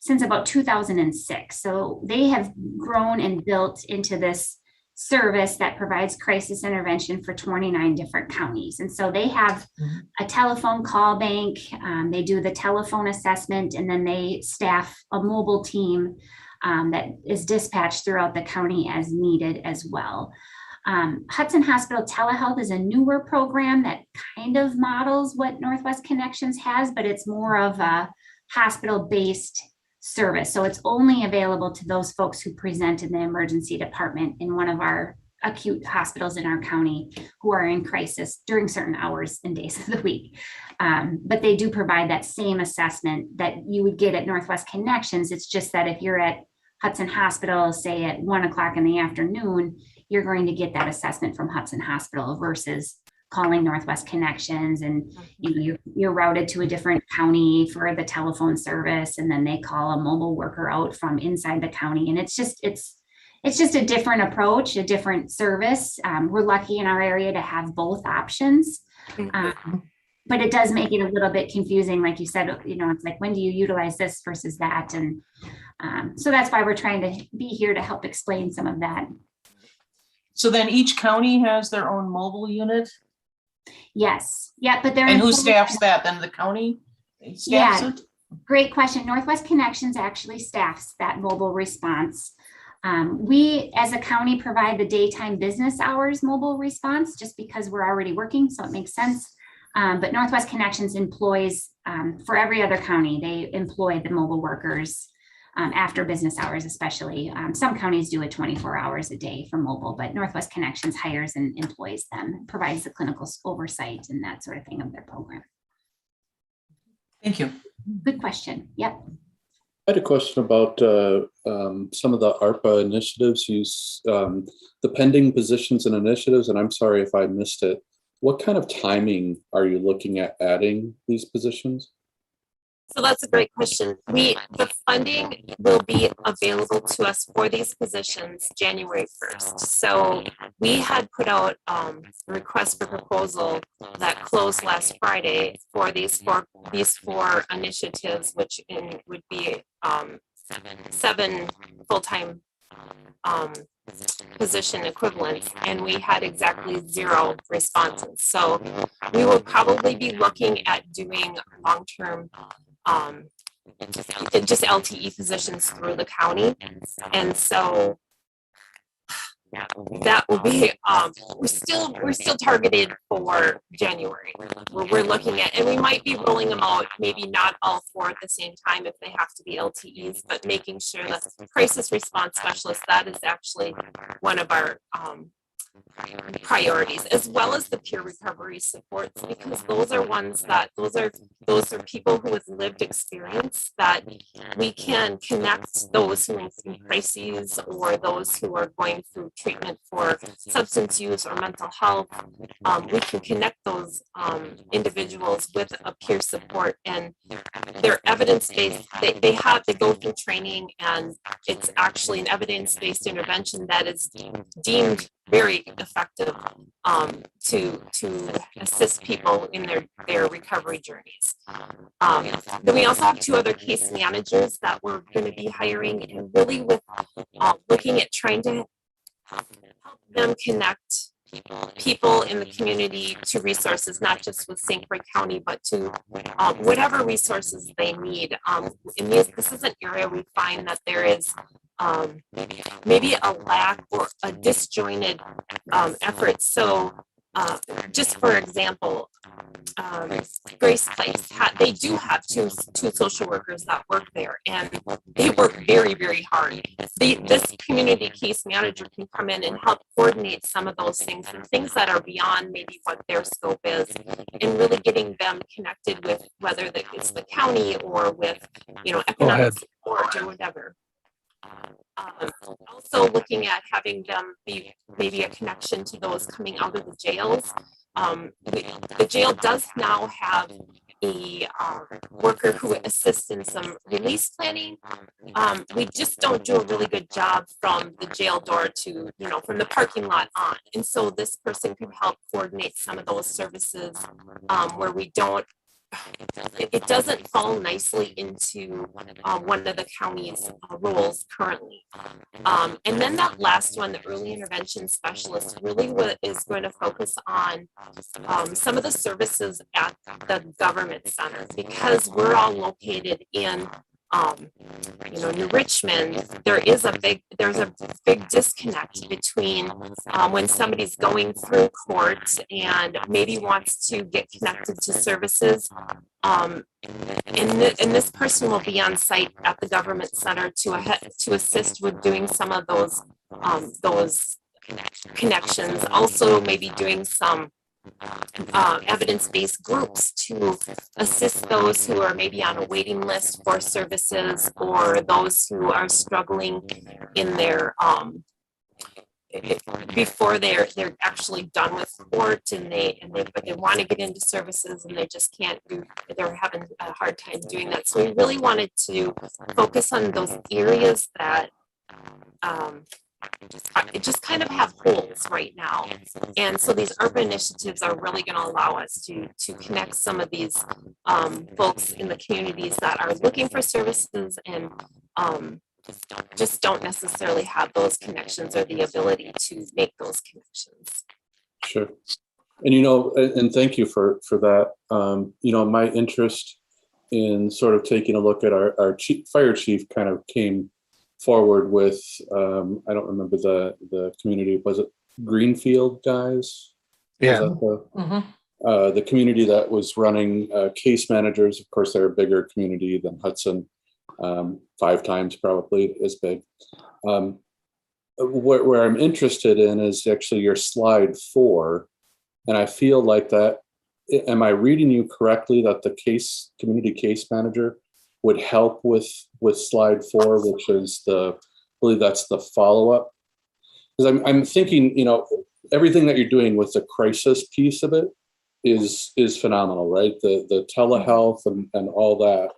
since about 2006. So they have grown and built into this service that provides crisis intervention for 29 different counties. And so they have a telephone call bank, they do the telephone assessment, and then they staff a mobile team that is dispatched throughout the county as needed as well. Hudson Hospital Telehealth is a newer program that kind of models what Northwest Connections has, but it's more of a hospital-based service. So it's only available to those folks who present in the emergency department in one of our acute hospitals in our county who are in crisis during certain hours and days of the week. But they do provide that same assessment that you would get at Northwest Connections. It's just that if you're at Hudson Hospital, say at 1 o'clock in the afternoon, you're going to get that assessment from Hudson Hospital versus calling Northwest Connections, and you're routed to a different county for the telephone service, and then they call a mobile worker out from inside the county. And it's just a different approach, a different service. We're lucky in our area to have both options. But it does make it a little bit confusing. Like you said, it's like, when do you utilize this versus that? And so that's why we're trying to be here to help explain some of that. So then each county has their own mobile unit? Yes. Yeah, but they're. And who staffs that? Then the county staffs it? Great question. Northwest Connections actually staffs that mobile response. We, as a county, provide the daytime business hours mobile response just because we're already working, so it makes sense. But Northwest Connections employs, for every other county, they employ the mobile workers after business hours, especially. Some counties do it 24 hours a day for mobile, but Northwest Connections hires and employs them, provides the clinical oversight and that sort of thing of their program. Thank you. Good question. Yep. I had a question about some of the ARPA initiatives, the pending positions and initiatives, and I'm sorry if I missed it. What kind of timing are you looking at adding these positions? So that's a great question. The funding will be available to us for these positions January 1st. So we had put out a request for proposal that closed last Friday for these four initiatives, which would be 7 full-time position equivalents, and we had exactly 0 responses. So we will probably be looking at doing long-term just LTE positions through the county. And so that will be we're still targeted for January. We're looking at, and we might be rolling them out, maybe not all 4 at the same time if they have to be LTEs, but making sure that crisis response specialists, that is actually one of our priorities, as well as the peer recovery supports, because those are ones that those are people who with lived experience that we can connect those who are in crises or those who are going through treatment for substance use or mental health. We can connect those individuals with a peer support, and they're evidence-based. They go through training, and it's actually an evidence-based intervention that is deemed very effective to assist people in their recovery journeys. Then we also have 2 other case managers that we're going to be hiring, and really with looking at trying to help them connect people in the community to resources, not just with St. Croix County, but to whatever resources they need. This is an area we find that there is maybe a lack or a disjointed effort. So just for example, Grace Place, they do have two social workers that work there, and they work very, very hard. This community case manager can come in and help coordinate some of those things and things that are beyond maybe what their scope is, and really getting them connected with whether it's the county or with, economic support or whatever. Also looking at having them be maybe a connection to those coming out of the jails. The jail does now have a worker who assists in some release planning. We just don't do a really good job from the jail door to, from the parking lot on. And so this person could help coordinate some of those services where we don't, it doesn't fall nicely into one of the county's roles currently. And then that last one, the early intervention specialist, really is going to focus on some of the services at the government center, because we're all located in New Richmond. There's a big disconnect between when somebody's going through court and maybe wants to get connected to services. And this person will be on site at the government center to assist with doing some of those connections. Also, maybe doing some evidence-based groups to assist those who are maybe on a waiting list for services, or those who are struggling in their before they're actually done with court, but they want to get into services and they just can't they're having a hard time doing that. So we really wanted to focus on those areas that it just kind of have holes right now. And so these urban initiatives are really going to allow us to connect some of these folks in the communities that are looking for services and just don't necessarily have those connections or the ability to make those connections. Sure. And, and thank you for that. My interest in sort of taking a look at our fire chief kind of came forward with, I don't remember the community, was it Greenfield guys? Yeah. The community that was running case managers. Of course, they're a bigger community than Hudson, 5 times probably as big. Where I'm interested in is actually your slide 4. And I feel like that, am I reading you correctly that the community case manager would help with slide 4, which is I believe that's the follow-up? Because I'm thinking, everything that you're doing with the crisis piece of it is phenomenal, right? The telehealth and all that.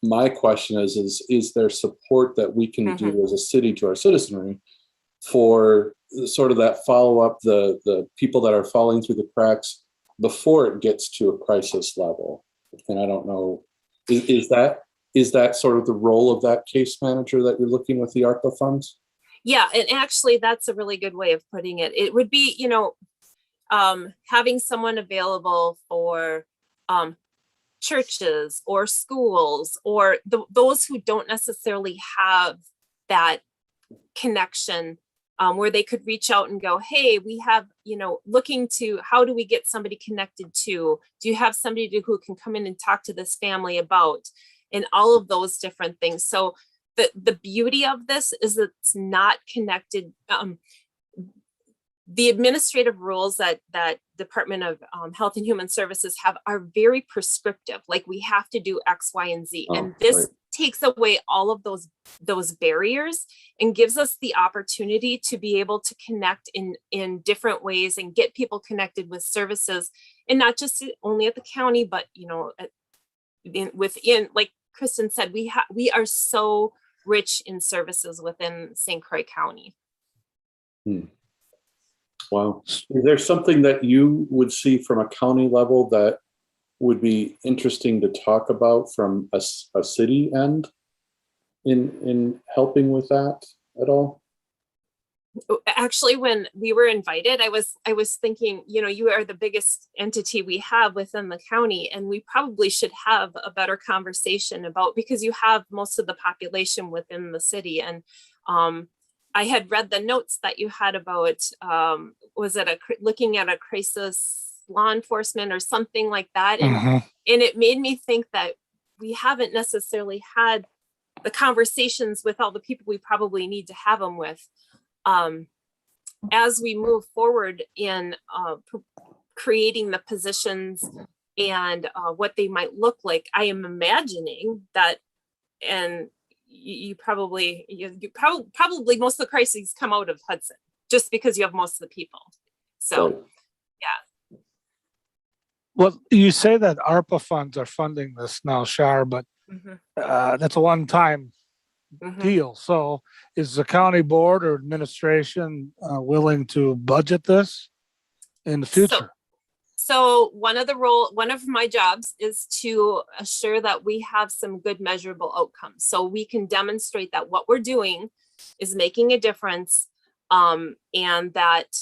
My question is there support that we can do as a city to our citizenry for sort of that follow-up, the people that are falling through the cracks before it gets to a crisis level? And I don't know, is that sort of the role of that case manager that you're looking with the ARPA funds? Yeah, and actually that's a really good way of putting it. It would be, having someone available for churches or schools or those who don't necessarily have that connection, where they could reach out and go, hey, we have, looking to, how do we get somebody connected to? Do you have somebody who can come in and talk to this family about? And all of those different things. So the beauty of this is that it's not connected. The administrative rules that Department of Health and Human Services have are very prescriptive. Like, we have to do X, Y, and Z. And this takes away all of those barriers and gives us the opportunity to be able to connect in different ways and get people connected with services, and not just only at the county, but within, like Kristen said, we are so rich in services within St. Croix County. Wow. Is there something that you would see from a county level that would be interesting to talk about from a city end in helping with that at all? Actually, when we were invited, I was thinking, you are the biggest entity we have within the county, and we probably should have a better conversation about, because you have most of the population within the city. And I had read the notes that you had about, was it looking at a crisis law enforcement or something like that? And it made me think that we haven't necessarily had the conversations with all the people we probably need to have them with. As we move forward in creating the positions and what they might look like, I am imagining that, and you probably most of the crises come out of Hudson, just because you have most of the people. So, Right. yeah. Well, you say that ARPA funds are funding this now, Shar, but that's a one-time deal. So is the county board or administration willing to budget this in the future? So one of my jobs is to assure that we have some good measurable outcomes. So we can demonstrate that what we're doing is making a difference, and that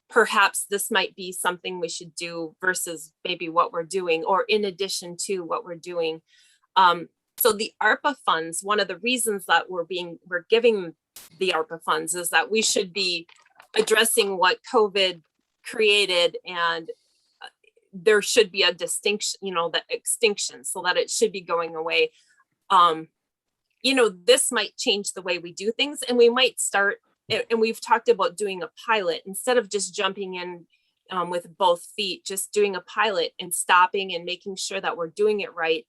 perhaps this might be something we should do versus maybe what we're doing, or in addition to what we're doing. So the ARPA funds, one of the reasons that we're giving the ARPA funds is that we should be addressing what COVID created, and there should be a distinction, the extinction, so that it should be going away. This might change the way we do things, and we might start, and we've talked about doing a pilot instead of just jumping in with both feet, just doing a pilot and stopping and making sure that we're doing it right.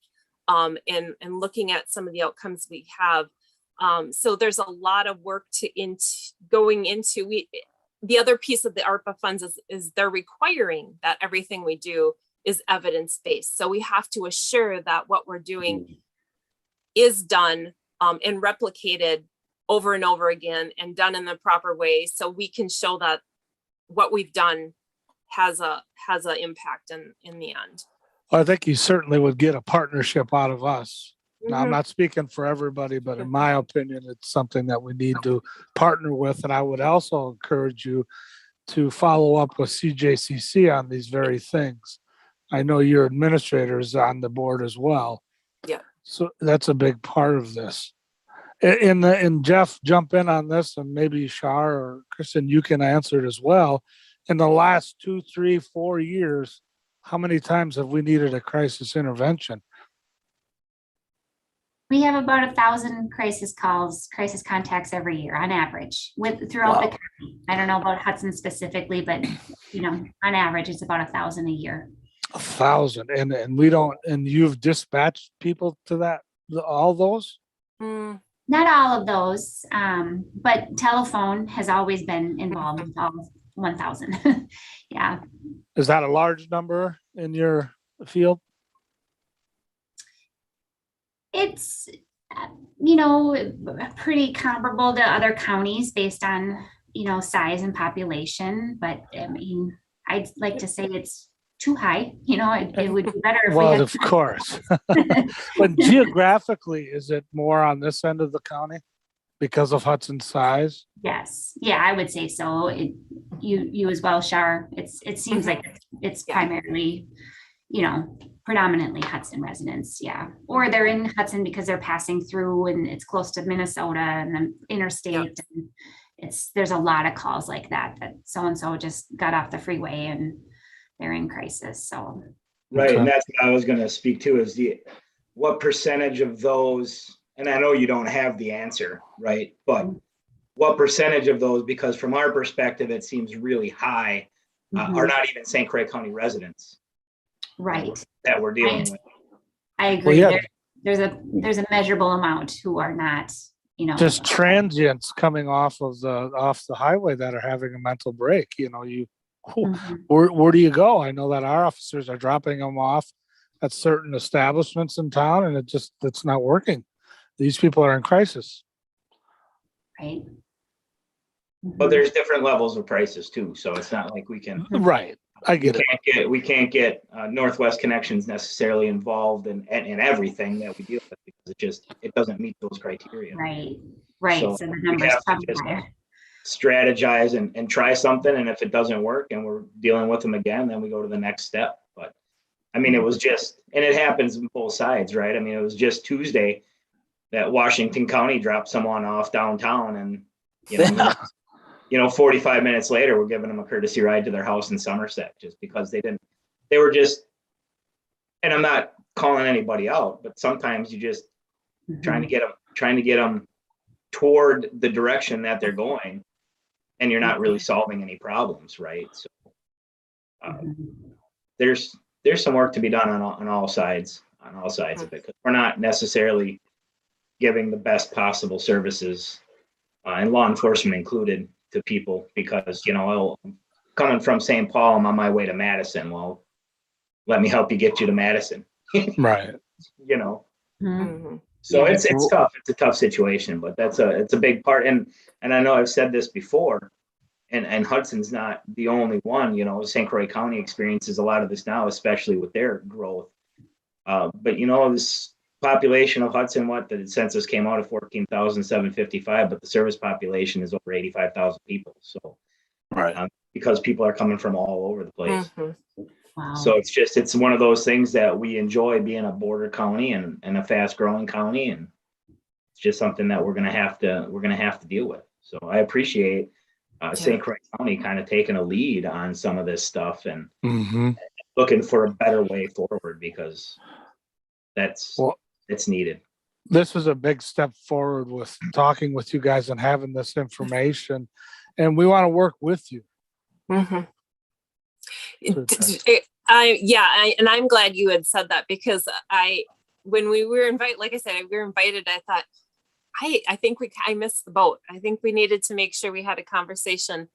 And looking at some of the outcomes we have. So there's a lot of work going into. The other piece of the ARPA funds is they're requiring that everything we do is evidence-based. So we have to assure that what we're doing is done and replicated over and over again and done in the proper way, so we can show that what we've done has an impact in the end. Well, I think you certainly would get a partnership out of us. Now, I'm not speaking for everybody, but in my opinion, it's something that we need to partner with. And I would also encourage you to follow up with CJCC on these very things. I know your administrator is on the board as well. Yeah. So that's a big part of this. And Jeff, jump in on this, and maybe Shar or Kristen, you can answer it as well. In the last 2, 3, 4 years, how many times have we needed a crisis intervention? We have about 1,000 crisis contacts every year on average throughout the county. I don't know about Hudson specifically, but on average, it's about 1,000 a year. 1,000, and we don't. And you've dispatched people to that, all those? Not all of those, but telephone has always been involved with all 1,000. Yeah. Is that a large number in your field? It's, pretty comparable to other counties based on, size and population. But I mean, I'd like to say it's too high. It would be better if we had. Of course. But geographically, is it more on this end of the county because of Hudson's size? Yes. Yeah, I would say so. You as well, Shar. It seems like it's primarily, predominantly Hudson residents. Yeah. Or they're in Hudson because they're passing through and it's close to Minnesota and the interstate. And there's a lot of calls like that so-and-so just got off the freeway and they're in crisis. So. Right. Okay. And that's what I was going to speak to is what percentage of those, and I know you don't have the answer, right? But what percentage of those, because from our perspective, it seems really high, are not even St. Croix County residents. Right. That we're dealing with. I agree. Well, yeah. There's a measurable amount who are not, just transients coming off the highway that are having a mental break. Where do you go? I know that our officers are dropping them off at certain establishments in town, and it's not working. These people are in crisis. Right. But there's different levels of prices too, so it's not like we can. Right. I get it. We can't get Northwest Connections necessarily involved in everything that we deal with because it doesn't meet those criteria. Right. So the numbers probably higher. strategize and try something. And if it doesn't work and we're dealing with them again, then we go to the next step. But I mean, it was just, and it happens on both sides, right? I mean, it was just Tuesday that Washington County dropped someone off downtown, and, 45 minutes later, we're giving them a courtesy ride to their house in Somerset just because they were just, and I'm not calling anybody out, but sometimes you just trying to get them toward the direction that they're going, and you're not really solving any problems, right? So there's some work to be done on all sides of it, because we're not necessarily giving the best possible services, and law enforcement included, to people, because coming from St. Paul, I'm on my way to Madison. Well, let me help you get you to Madison. Right. So it's tough. It's a tough situation, but it's a big part. And I know I've said this before, and Hudson's not the only one. St. Croix County experiences a lot of this now, especially with their growth. But this population of Hudson, the census came out at 14,755, but the service population is over 85,000 people. So, right, because people are coming from all over the place. Wow. So it's one of those things that we enjoy, being a border county and a fast growing county, and it's just something that we're gonna have to deal with. So I appreciate St. Croix County kind of taking a lead on some of this stuff and looking for a better way forward, because it's needed. This is a big step forward with talking with you guys and having this information, and we want to work with you. And I'm glad you had said that, because when we were invited, like I said, we were invited, I thought, I think I missed the boat. I think we needed to make sure we had a conversation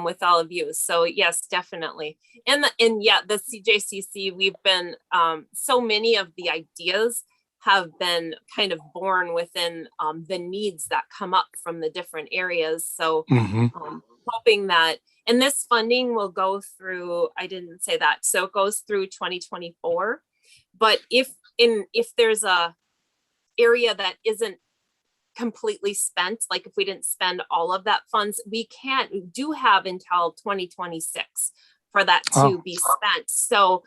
with all of you. So yes, definitely. And the CJCC, we've been, so many of the ideas have been kind of born within the needs that come up from the different areas. So hoping that, and this funding will go through, I didn't say that, so it goes through 2024. But if there's a area that isn't completely spent, like if we didn't spend all of that funds, we do have until 2026 for that to be spent. So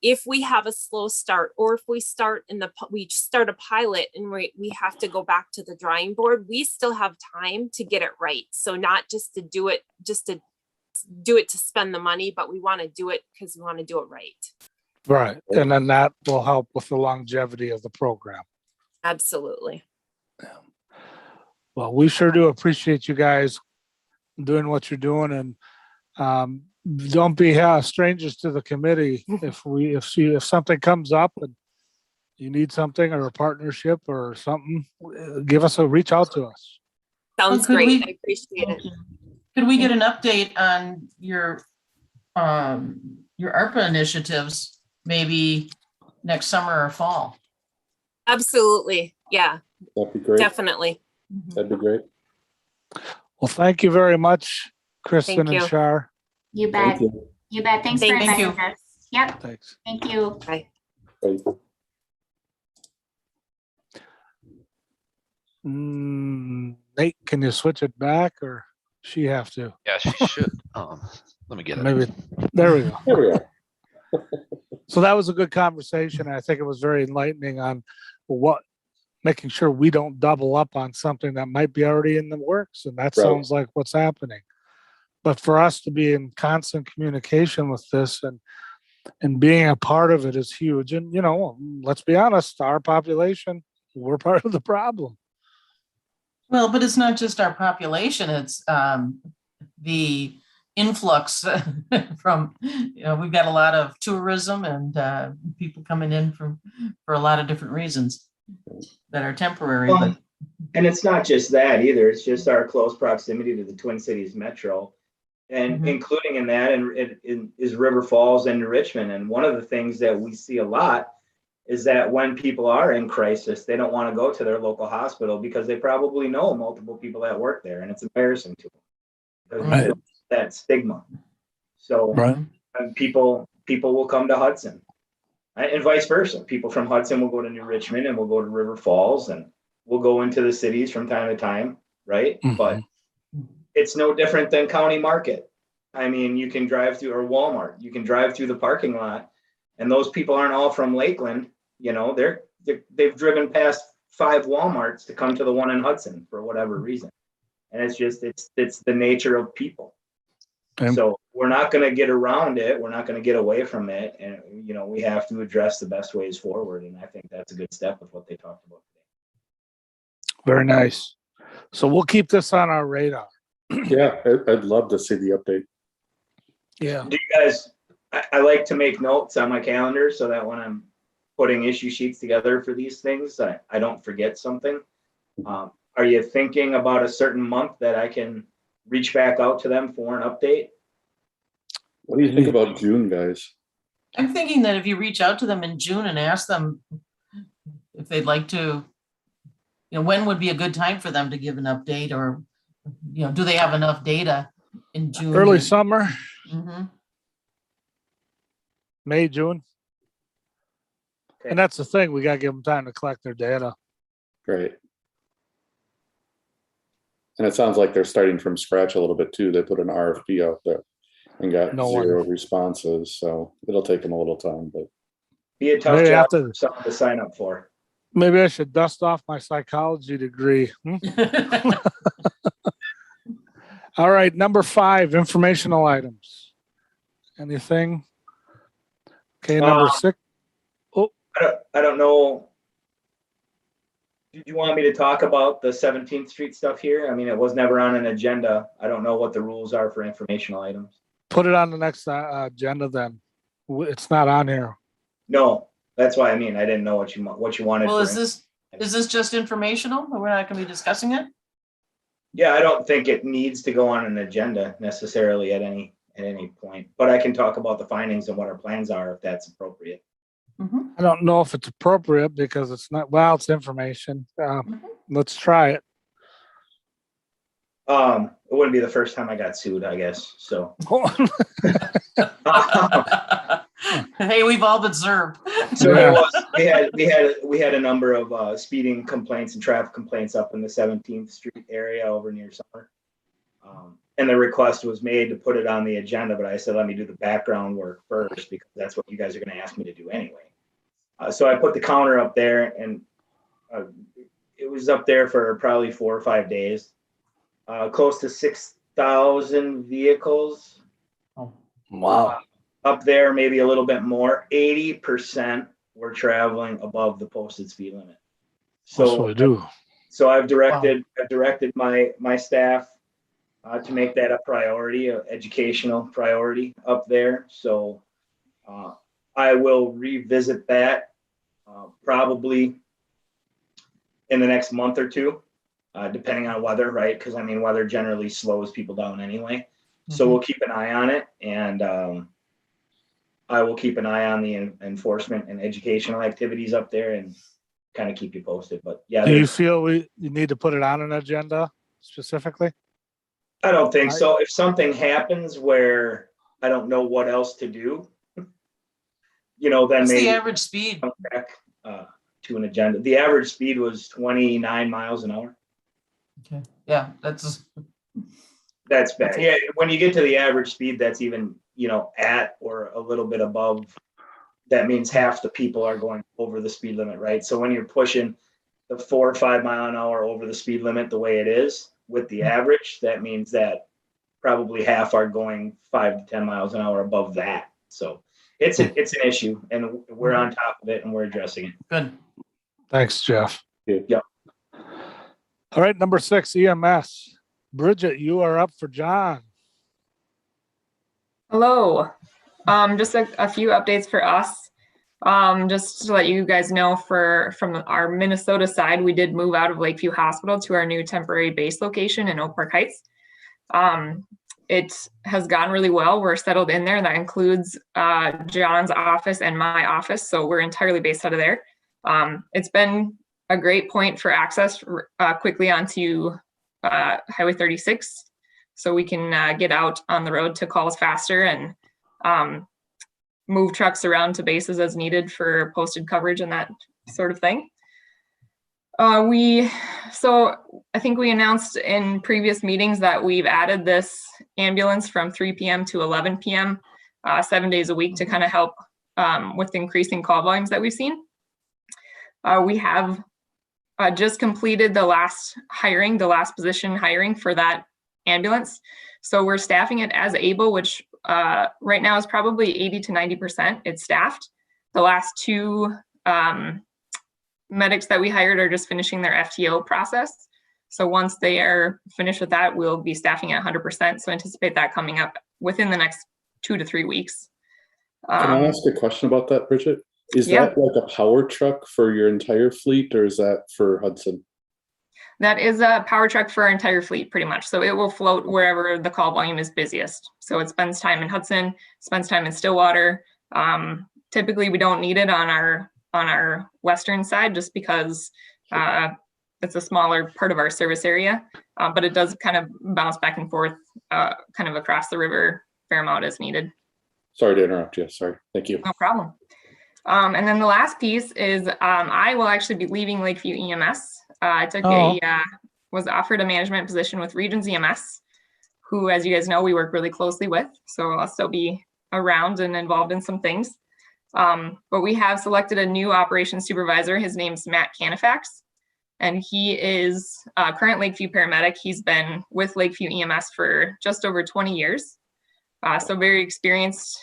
if we have a slow start, or if we start a pilot and we have to go back to the drawing board, we still have time to get it right. So not just to do it to spend the money, but we want to do it because we want to do it right. Right. And then that will help with the longevity of the program. Absolutely. Well, we sure do appreciate you guys doing what you're doing, and don't be strangers to the committee. If something comes up and you need something, or a partnership or something, reach out to us. Sounds great. I appreciate it. Could we get an update on your ARPA initiatives, maybe next summer or fall? Absolutely. Yeah. That'd be great. Definitely. That'd be great. Well, thank you very much, Kristen Thank you. and Shar. You bet. You bet. Thanks for Thank inviting you. us. Yep. Thanks. Thank you. Bye. Great. Nate, can you switch it back, or she have to? Yeah, she should. Let me get it. Maybe. There we go. Here we are. So that was a good conversation. I think it was very enlightening on making sure we don't double up on something that might be already in the works. And that sounds like what's happening. But for us to be in constant communication with this and being a part of it is huge. And, let's be honest, our population, we're part of the problem. Well, but it's not just our population, it's the influx from, we've got a lot of tourism and people coming in for a lot of different reasons that are temporary. But And it's not just that either. It's just our close proximity to the Twin Cities Metro, and including in that is River Falls and New Richmond. And one of the things that we see a lot is that when people are in crisis, they don't want to go to their local hospital because they probably know multiple people that work there, and it's embarrassing to them because that stigma. So people will come to Hudson, and vice versa. People from Hudson will go to New Richmond, and will go to River Falls, and we'll go into the cities from time to time, right? But it's no different than County Market. I mean, you can drive through, or Walmart, you can drive through the parking lot, and those people aren't all from Lakeland. You know, they've driven past 5 Walmarts to come to the one in Hudson for whatever reason. And it's just, it's the nature of people. Okay. So we're not going to get around it. We're not going to get away from it. And, you know, we have to address the best ways forward. And I think that's a good step with what they talked about today. Very nice. So we'll keep this on our radar. Yeah, I'd love to see the update. Yeah. Do you guys, I like to make notes on my calendar so that when I'm putting issue sheets together for these things, I don't forget something. Are you thinking about a certain month that I can reach back out to them for an update? What do you think about June, guys? I'm thinking that if you reach out to them in June and ask them if they'd like to, you know, when would be a good time for them to give an update, or, you know, do they have enough data in June? Early summer, Mhm. May, June. Okay. And that's the thing. We got to give them time to collect their data. Great. And it sounds like they're starting from scratch a little bit too. They put an RFP out there and got No 0 responses. So it'll take them a little time, but Be a tough Maybe job after- for someone to sign up for. Maybe I should dust off my psychology degree. All right, number 5, informational items. Anything? Okay, number 6. I don't know. Did you want me to talk about the 17th Street stuff here? I mean, it was never on an agenda. I don't know what the rules are for informational items. Put it on the next agenda then. It's not on here. No, that's why I mean, I didn't know what you wanted. Well, for is this just informational? We're not going to be discussing it? Yeah, I don't think it needs to go on an agenda necessarily at any point, but I can talk about the findings and what our plans are if that's appropriate. Mhm. I don't know if it's appropriate because it's not, well, it's information. Let's try it. It wouldn't be the first time I got sued, I guess. So Hey, we've all been served. so there was, we had a number of speeding complaints and traffic complaints up in the 17th Street area over near Summer. And the request was made to put it on the agenda, but I said, let me do the background work first because that's what you guys are going to ask me to do anyway. So I put the counter up there, and it was up there for probably 4 or 5 days. Close to 6,000 vehicles. Wow. Up there, maybe a little bit more. 80% were traveling above the posted speed limit. That's what we do. So I've directed my staff to make that a priority, an educational priority up there. So I will revisit that probably in the next month or two, depending on weather, right? Because I mean, weather generally slows people down anyway. So we'll keep an eye on it, and I will keep an eye on the enforcement and educational activities up there and kind of keep you posted. But yeah, Do you feel you need to put it on an agenda specifically? I don't think so. If something happens where I don't know what else to do, you know, then What's maybe the average speed? come back to an agenda. The average speed was 29 miles an hour. Okay. Yeah, that's bad. Yeah, when you get to the average speed, that's even, you know, at or a little bit above. That means half the people are going over the speed limit, right? So when you're pushing the 4 or 5 mile an hour over the speed limit the way it is with the average, that means that probably half are going 5 to 10 miles an hour above that. So it's an issue, and we're on top of it and we're addressing it. good. Thanks, Jeff. Yep. All right, number 6, EMS. Bridget, you are up for John. Hello. Just a few updates for us. Just to let you guys know, from our Minnesota side, we did move out of Lakeview Hospital to our new temporary base location in Oak Park Heights. It has gone really well. We're settled in there, and that includes John's office and my office. So we're entirely based out of there. It's been a great point for access quickly onto Highway 36. So we can get out on the road to calls faster and move trucks around to bases as needed for posted coverage and that sort of thing. So I think we announced in previous meetings that we've added this ambulance from 3 p.m. to 11 p.m. 7 days a week to kind of help with increasing call volumes that we've seen. We have just completed the last position hiring for that ambulance. So we're staffing it as able, which right now is probably 80 to 90%. It's staffed. The last two medics that we hired are just finishing their FTO process. So once they are finished with that, we'll be staffing at 100%. So anticipate that coming up within the next 2 to 3 weeks. Can I ask a question about that, Bridget? Is Yeah. that like a power truck for your entire fleet, or is that for Hudson? That is a power truck for our entire fleet, pretty much. So it will float wherever the call volume is busiest. So it spends time in Hudson, spends time in Stillwater. Typically, we don't need it on our western side just because it's a smaller part of our service area. But it does kind of bounce back and forth, kind of across the river, fair amount as needed. Sorry to interrupt you. Sorry. Thank you. No problem. And then the last piece is I will actually be leaving Lakeview EMS. I was offered a management position with Regions EMS, who, as you guys know, we work really closely with. So I'll still be around and involved in some things. But we have selected a new operations supervisor. His name's Matt Canifax, and he is a current Lakeview paramedic. He's been with Lakeview EMS for just over 20 years. So very experienced.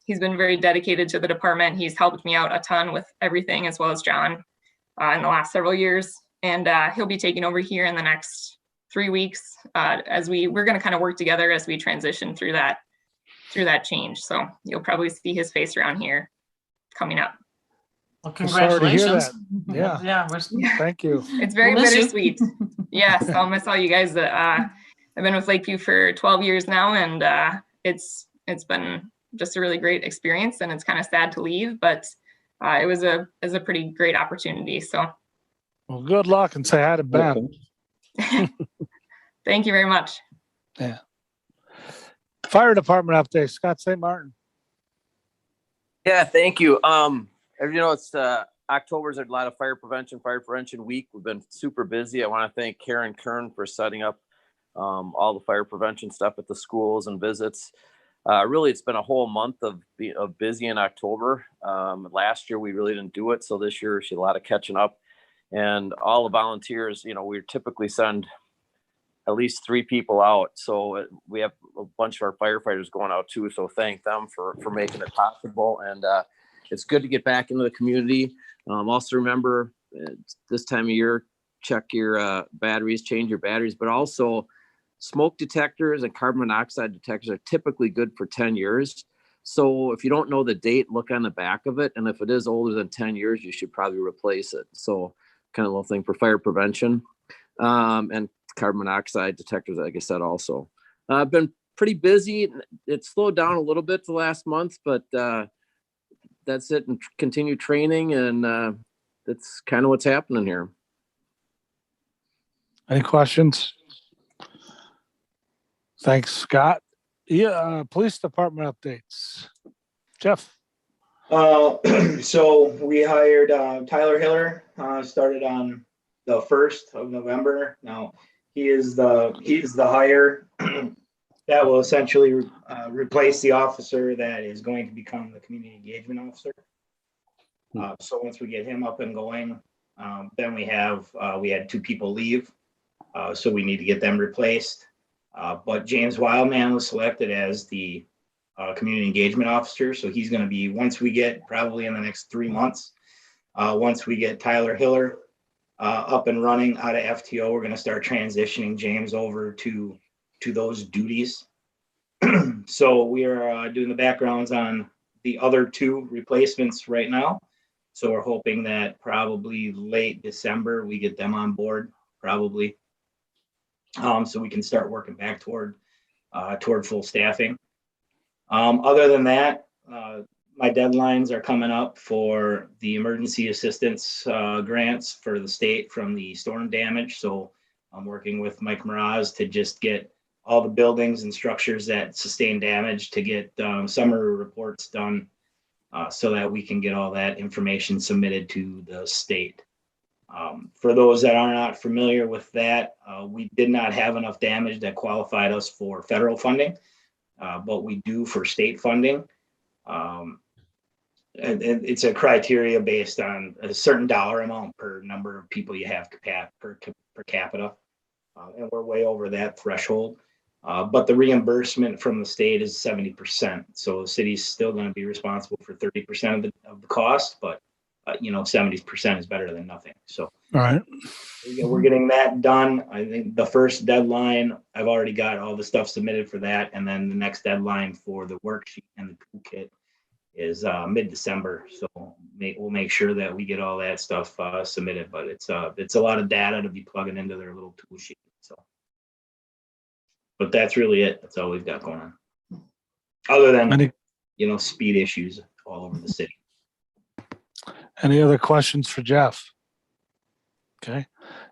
He's been very dedicated to the department. He's helped me out a ton with everything, as well as John in the last several years. And he'll be taking over here in the next 3 weeks as we're going to kind of work together as we transition through that change. So you'll probably see his face around here coming up. Well, Sorry to hear congratulations. that. Yeah. Thank you. It's very We'll miss you. bittersweet. Yes, I'll miss all you guys. I've been with Lakeview for 12 years now, and it's been just a really great experience, and it's kind of sad to leave, but it was a pretty great opportunity. So, Well, good luck and say hi to Ben. thank you very much. Yeah. Fire department update, Scott St. Martin. Yeah, thank you. As you know, it's October's a lot of fire prevention week. We've been super busy. I want to thank Karen Kern for setting up all the fire prevention stuff at the schools and visits. Really, it's been a whole month of busy in October. Last year, we really didn't do it. So this year, she had a lot of catching up. And all the volunteers, we typically send at least 3 people out. So we have a bunch of our firefighters going out too. So thank them for making it possible. And it's good to get back into the community. Also remember, this time of year, check your batteries, change your batteries, but also smoke detectors and carbon monoxide detectors are typically good for 10 years. So if you don't know the date, look on the back of it. And if it is older than 10 years, you should probably replace it. So kind of a little thing for fire prevention. And carbon monoxide detectors, like I said, also. I've been pretty busy. It slowed down a little bit the last month, but that's it. And continue training. And that's kind of what's happening here. Any questions? Thanks, Scott. Yeah, police department updates. Jeff. So we hired Tyler Hiller, started on the 1st of November. Now he is the hire that will essentially replace the officer that is going to become the community engagement officer. So once we get him up and going, then we had 2 people leave, so we need to get them replaced. But James Wildman was selected as the community engagement officer. So he's going to be, once we get, probably in the next 3 months, once we get Tyler Hiller up and running out of FTO, we're going to start transitioning James over to those duties. So we are doing the backgrounds on the other 2 replacements right now. So we're hoping that probably late December, we get them on board, probably. So we can start working back toward full staffing. Other than that, my deadlines are coming up for the emergency assistance grants for the state from the storm damage. So I'm working with Mike Mraz to just get all the buildings and structures that sustain damage to get summary reports done so that we can get all that information submitted to the state. For those that are not familiar with that, we did not have enough damage that qualified us for federal funding, but we do for state funding. And it's a criteria based on a certain dollar amount per number of people you have per capita. And we're way over that threshold. But the reimbursement from the state is 70%. So the city's still going to be responsible for 30% of the cost, but 70% is better than nothing. So All right. we're getting that done. I think the first deadline, I've already got all the stuff submitted for that. And then the next deadline for the worksheet and the toolkit is mid-December. So we'll make sure that we get all that stuff submitted, but it's a lot of data to be plugging into their little tool sheet. So, but that's really it. That's all we've got going on. Other than, speed issues all over the city. Any other questions for Jeff? Okay.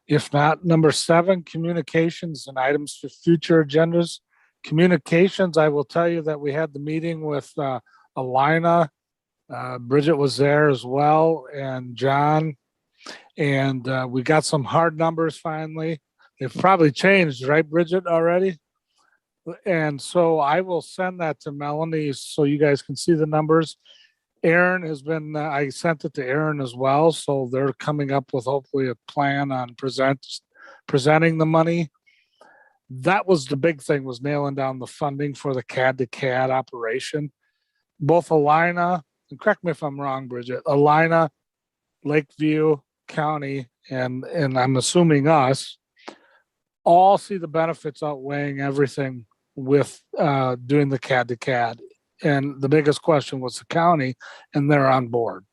If not, number 7, communications and items for future agendas. Communications, I will tell you that we had the meeting with Alina. Bridget was there as well, and John. And we got some hard numbers finally. They've probably changed, right, Bridget, already? And so I will send that to Melanie so you guys can see the numbers. Aaron has been, I sent it to Aaron as well. So they're coming up with hopefully a plan on presenting the money. That was the big thing, was nailing down the funding for the CAD to CAD operation. Both Alina, and correct me if I'm wrong, Bridget, Alina, Lakeview County, and I'm assuming us, all see the benefits outweighing everything with doing the CAD to CAD. And the biggest question was the county, and they're on board.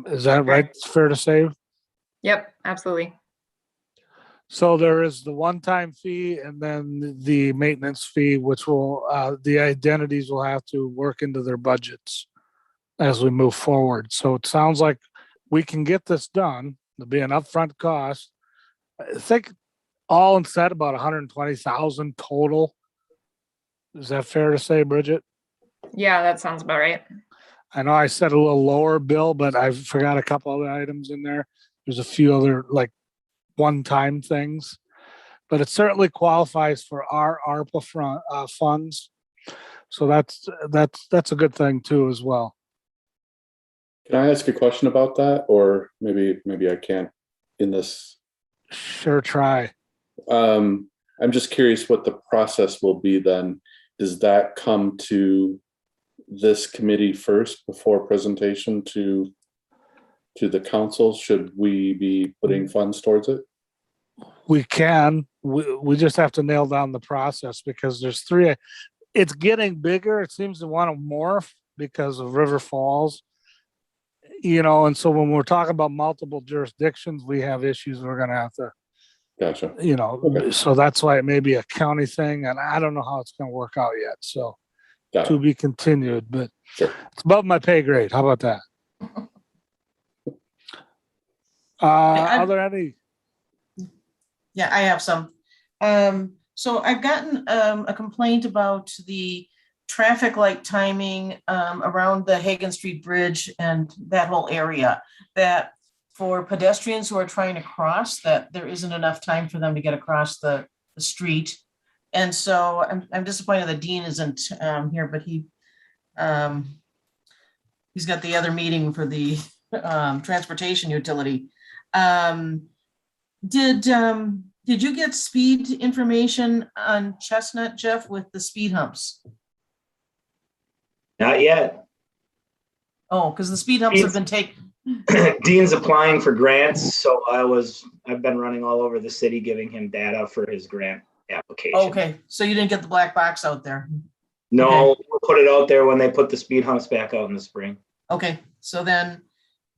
Is that right? It's fair to say? Yep, absolutely. So there is the one-time fee and then the maintenance fee, which will, the identities will have to work into their budgets as we move forward. So it sounds like we can get this done. There'll be an upfront cost. I think all in said about 120,000 total. Is that fair to say, Bridget? Yeah, that sounds about right. I know I said a little lower, Bill, but I forgot a couple other items in there. There's a few other like one-time things, but it certainly qualifies for our ARPA funds. So that's a good thing too as well. Can I ask a question about that, or maybe I can't in this? Sure, try. I'm just curious what the process will be then. Does that come to this committee first before presentation to the council? Should we be putting funds towards it? We can. We just have to nail down the process because there's 3. It's getting bigger. It seems to want to morph because of River Falls. And so when we're talking about multiple jurisdictions, we have issues we're going to have to, Gotcha. Okay. So that's why it may be a county thing, and I don't know how it's going to work out yet. So to be continued, but sure. It's above my pay grade. How about that? Are there any? Yeah, I have some. So I've gotten a complaint about the traffic light timing around the Hagan Street Bridge and that whole area, that for pedestrians who are trying to cross, that there isn't enough time for them to get across the street. And so I'm disappointed that Dean isn't here, but he's got the other meeting for the transportation utility. Did you get speed information on Chestnut, Jeff, with the speed humps? Not yet. Oh, because the speed humps have been taken. Dean's applying for grants, so I've been running all over the city giving him data for his grant application. Okay, so you didn't get the black box out there? No, okay. We'll put it out there when they put the speed humps back out in the spring. Okay, so then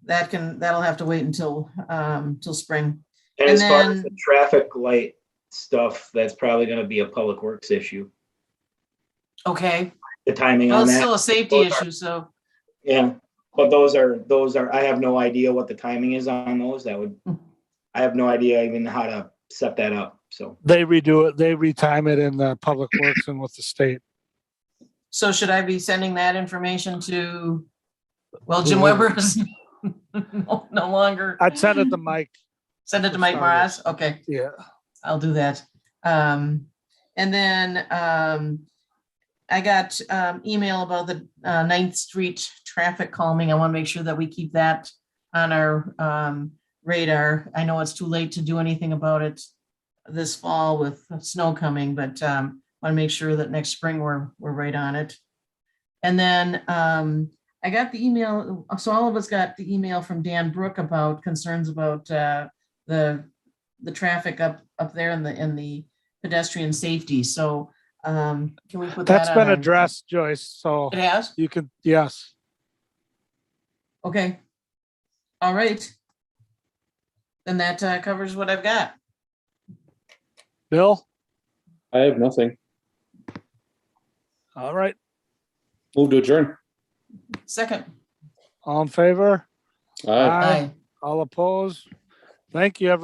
that'll have to wait until spring. And as far as the traffic light stuff, that's probably going to be a public works issue. Okay. The timing well, on that. It's still a safety issue, so. Yeah, but those are. I have no idea what the timing is on those. I have no idea even how to set that up. So they redo it. They retime it in the public works and with the state. So should I be sending that information to? Well, Jim Weber is. No longer. I'd send it to Mike. Send it to for Mike starters. Moraz. Okay, Yeah. I'll do that. And then I got email about the 9th Street traffic calming. I want to make sure that we keep that on our radar. I know it's too late to do anything about it this fall with snow coming, but want to make sure that next spring we're right on it. And then I got the email, so all of us got the email from Dan Brook about concerns about the traffic up there in the pedestrian safety. So can we put That's that been on? addressed, Joyce, so It has? you can, yes. Okay. All right. Then that covers what I've got. Bill? I have nothing. All right. Move to adjourn. Second. All in favor? Aye. Aye. All opposed? Thank you, everybody.